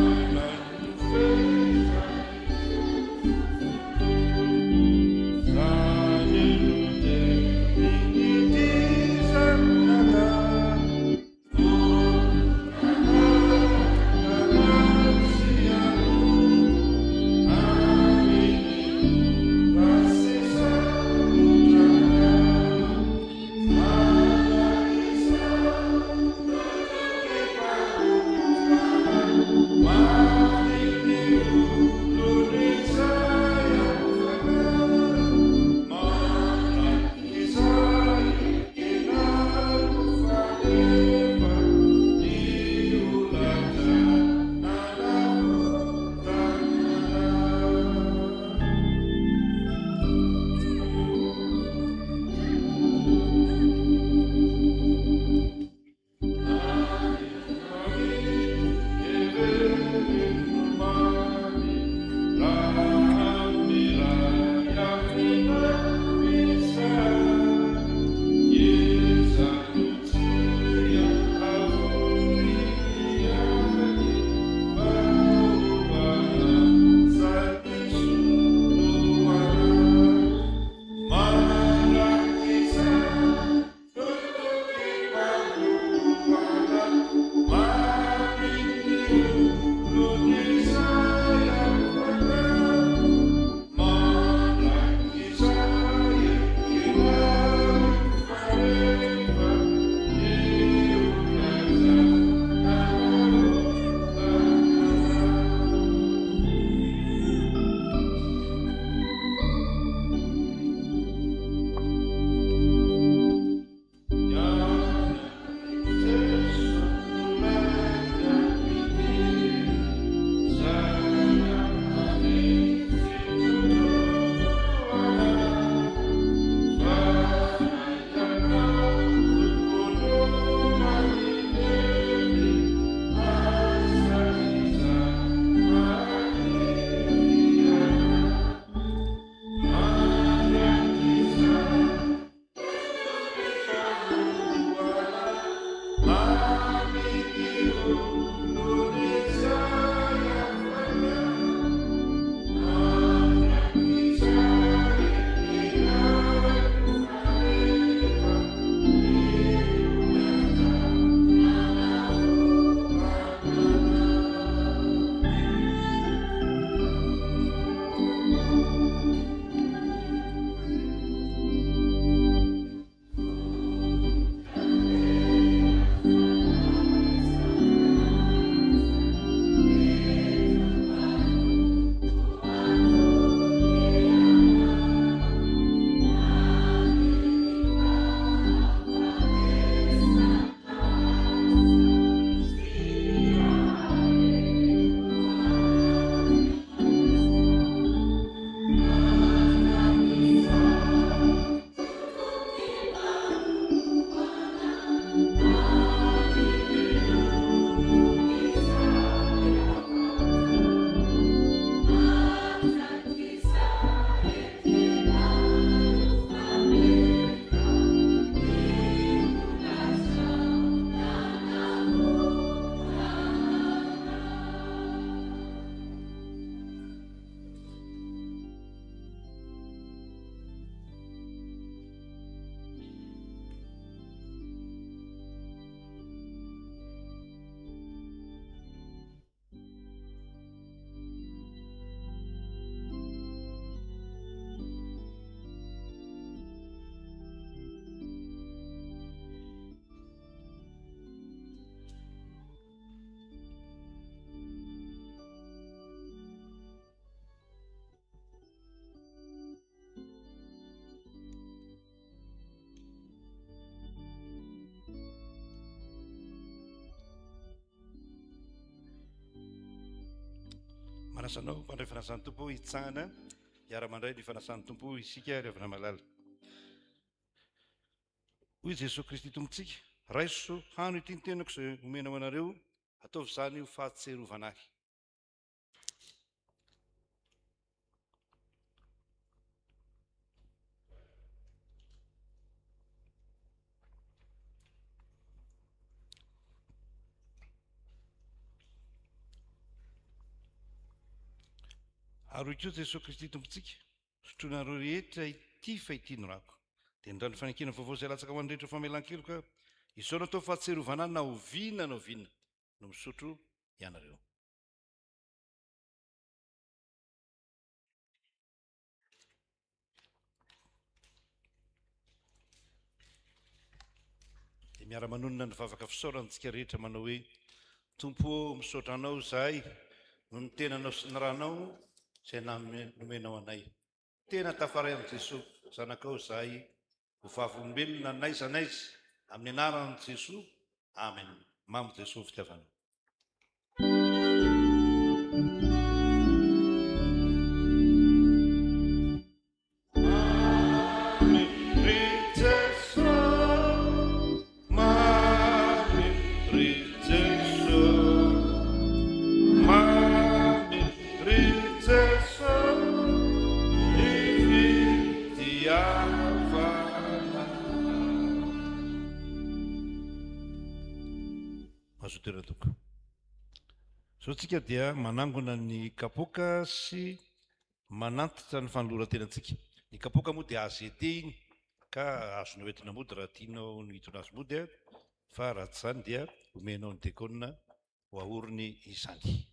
Manasanao fandray fanasan'ny tompo hitsangana hiara-mandray ny fanasan'ny tompo isika ry avana malala. Hoy Jesosy Kristy tompontsika, raiso hano ity ny tenako izay omenao anareo, ataovy izany ho fahatserovana ahy. Ary hoy koa Jesosy Kristy tompontsika, sotroinareo rehetra ity fa ity no rako. Dia nindra ny fanekena vaovao izay latsaka ho an'ny rehetra famelan-keloka, izao no atao fahatserovana na oviana no misotro ianareo. Dia miara-manonina ny vavaka fisaorantsika rehetra manao hoe, Tompo misaotra anao zahay no ny tenanao sy ny ranao izay nomenao anay. Tena tafaray amin'i Jesosy zanakao zahay ho vavolombelona n'aiza n'aiza amin'ny anaran'i Jesosy. Amen. Mamo Jesosy fitiavana. So tsika dia manangona ny kapoka sy manantitra ny fanoloran-tenantsika. Ny kapoka moa dia AZD iny ka azonao entina mody raha tianao no hitona azy mody, fa raha tsy izany dia omenao ny dekona ho ahorony izany.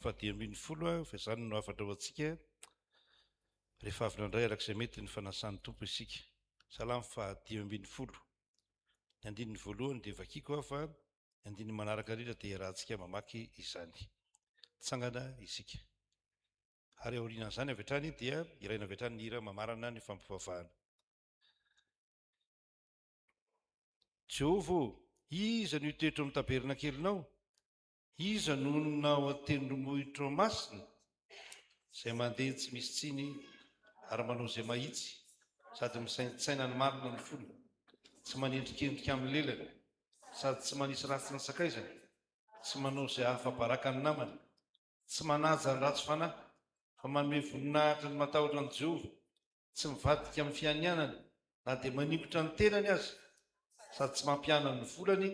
fa izany no afatra ho antsika rehefa avy nandray arak'izay mety ny fanasan'ny tompo isika. Salamo 5:10. Ny andininy voalohany dia vakiako fa ny andininy manaraka indrindra dia rahantsika mamaky izany. Tsangana isika. Ary aorianan'izany avy hatrany dia iraina avy hatrany ny hira mamarana ny fampivavahana. Jehova, iza no hitoetra amin'ny tabernakelinao? Iza no ononao an-tendrombohitra masina? Izay mandeha tsy misy tsiny ary manao izay mahitsy, sady misaintsaina ny marina ny folo, tsy manendrikendrika amin'ny lelany, sady tsy manisy ratsy ny sakaizany, tsy manao izay hafa-baraka ny namany, tsy manaja ny ratsy fanahy, fa manome voninahitra ny matahotra ny Jehova, tsy mivadika amin'ny fianianany, na dia manikotra ny tenany aza, sady tsy mampiana ny volany,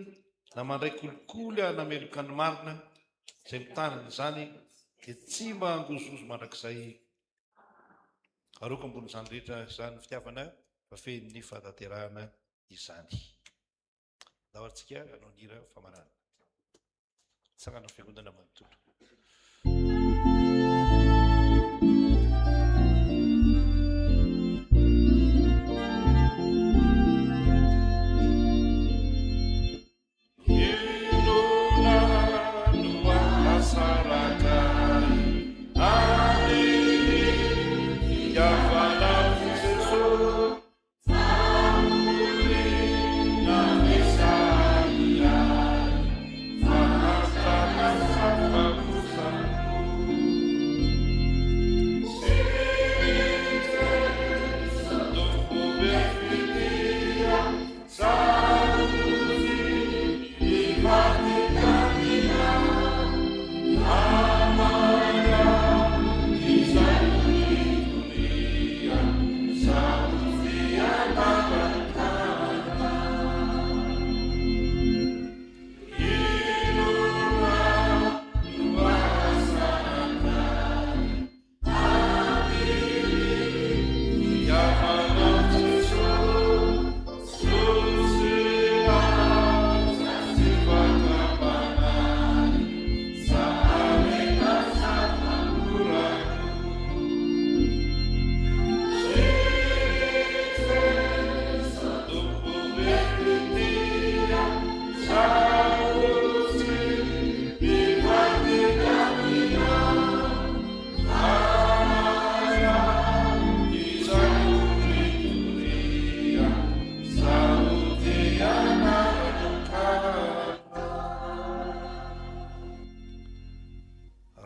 na mandray kolikoly hanameloka ny marina, izay mitanany izany dia tsy mba hangozozo mandrakizay. Aroko ambonin'izany rehetra izany fitiavana fa fen'ny fahataterahana izany. Dahorantsika hanao ny hira famarana. Tsangana fiangonana manontolo.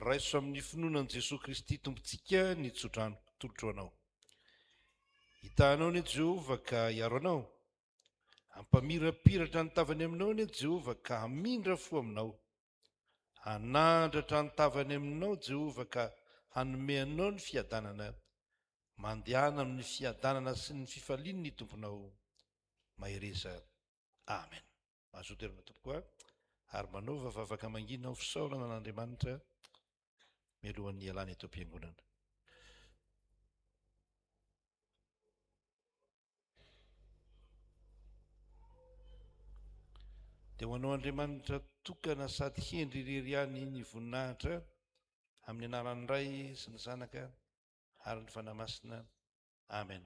Raiso amin'ny finoanan' Jesosy Kristy tompontsika ny tolotro anao. Hitanao ny Jehova ka hiaro anao, hampamirapiratra ny tavany aminao ny Jehova ka hamindra fo aminao, hanandratra ny tavany aminao Jehova ka hanome anao ny fiadanana, mandehana amin'ny fiadanana sy ny fifaliany ny tomponao mahireza. Amen. Mahazoterana tokoa ary manaova vavaka mangina ho fisaorana an'Andriamanitra mialohan'ny ialana eto am-piangonana. Dia ho anao Andriamanitra tokana sady hendry ireriany ny voninahitra amin'ny anaran'ny Ray sy ny Zanaka ary ny Fanahy Masina. Amen.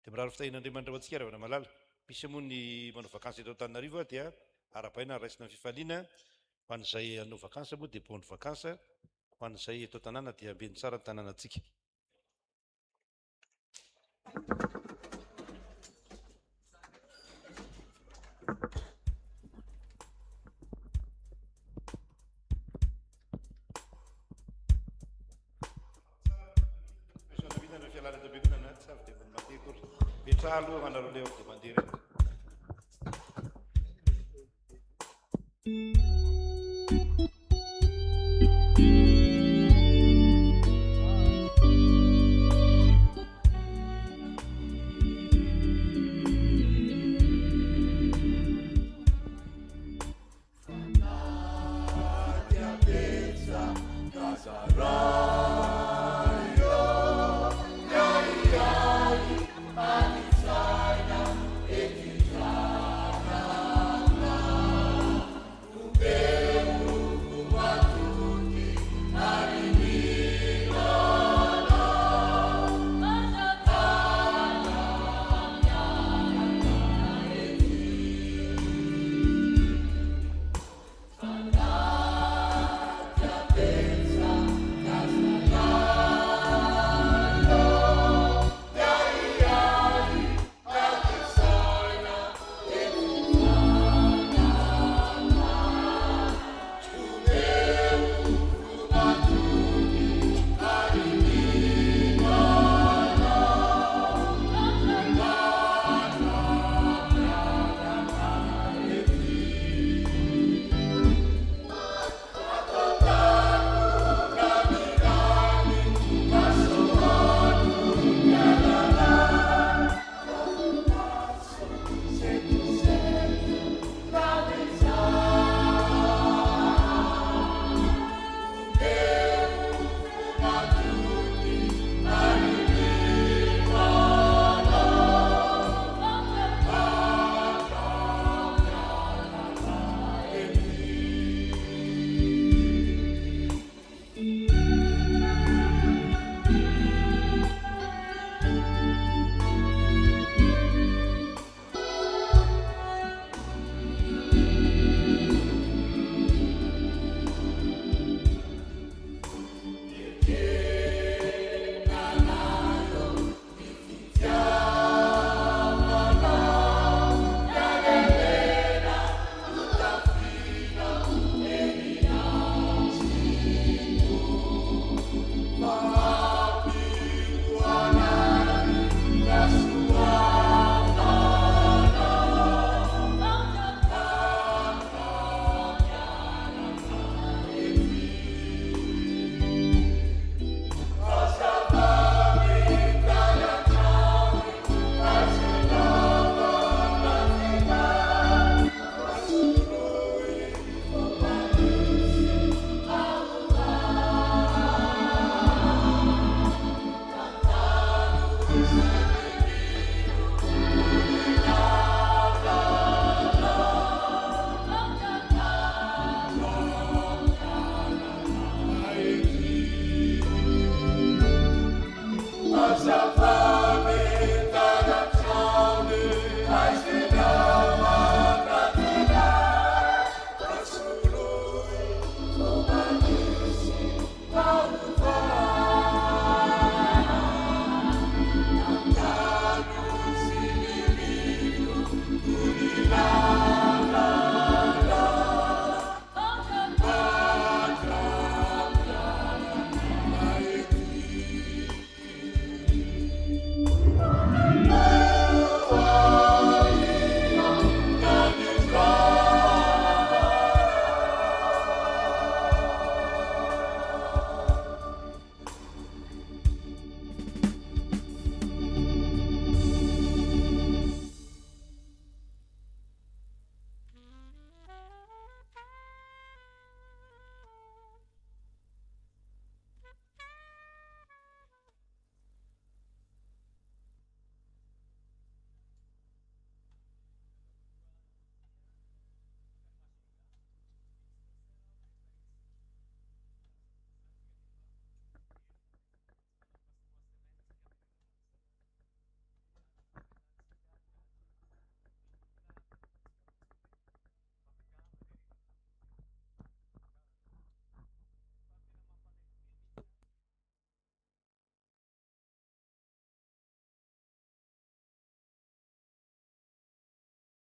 Dia mirary fitahin'Andriamanitra ho antsika ravana malala. Misy moa ny manao vakansy eto Antananarivo dia arapaina raisina ny fifaliana. Ho an'izay hanao vakansa moa dia bonne vakansa. Ho an'izay eto tanàna dia ambeny tsara ny tanànantsika. Aloha manareo leo dia mandeha.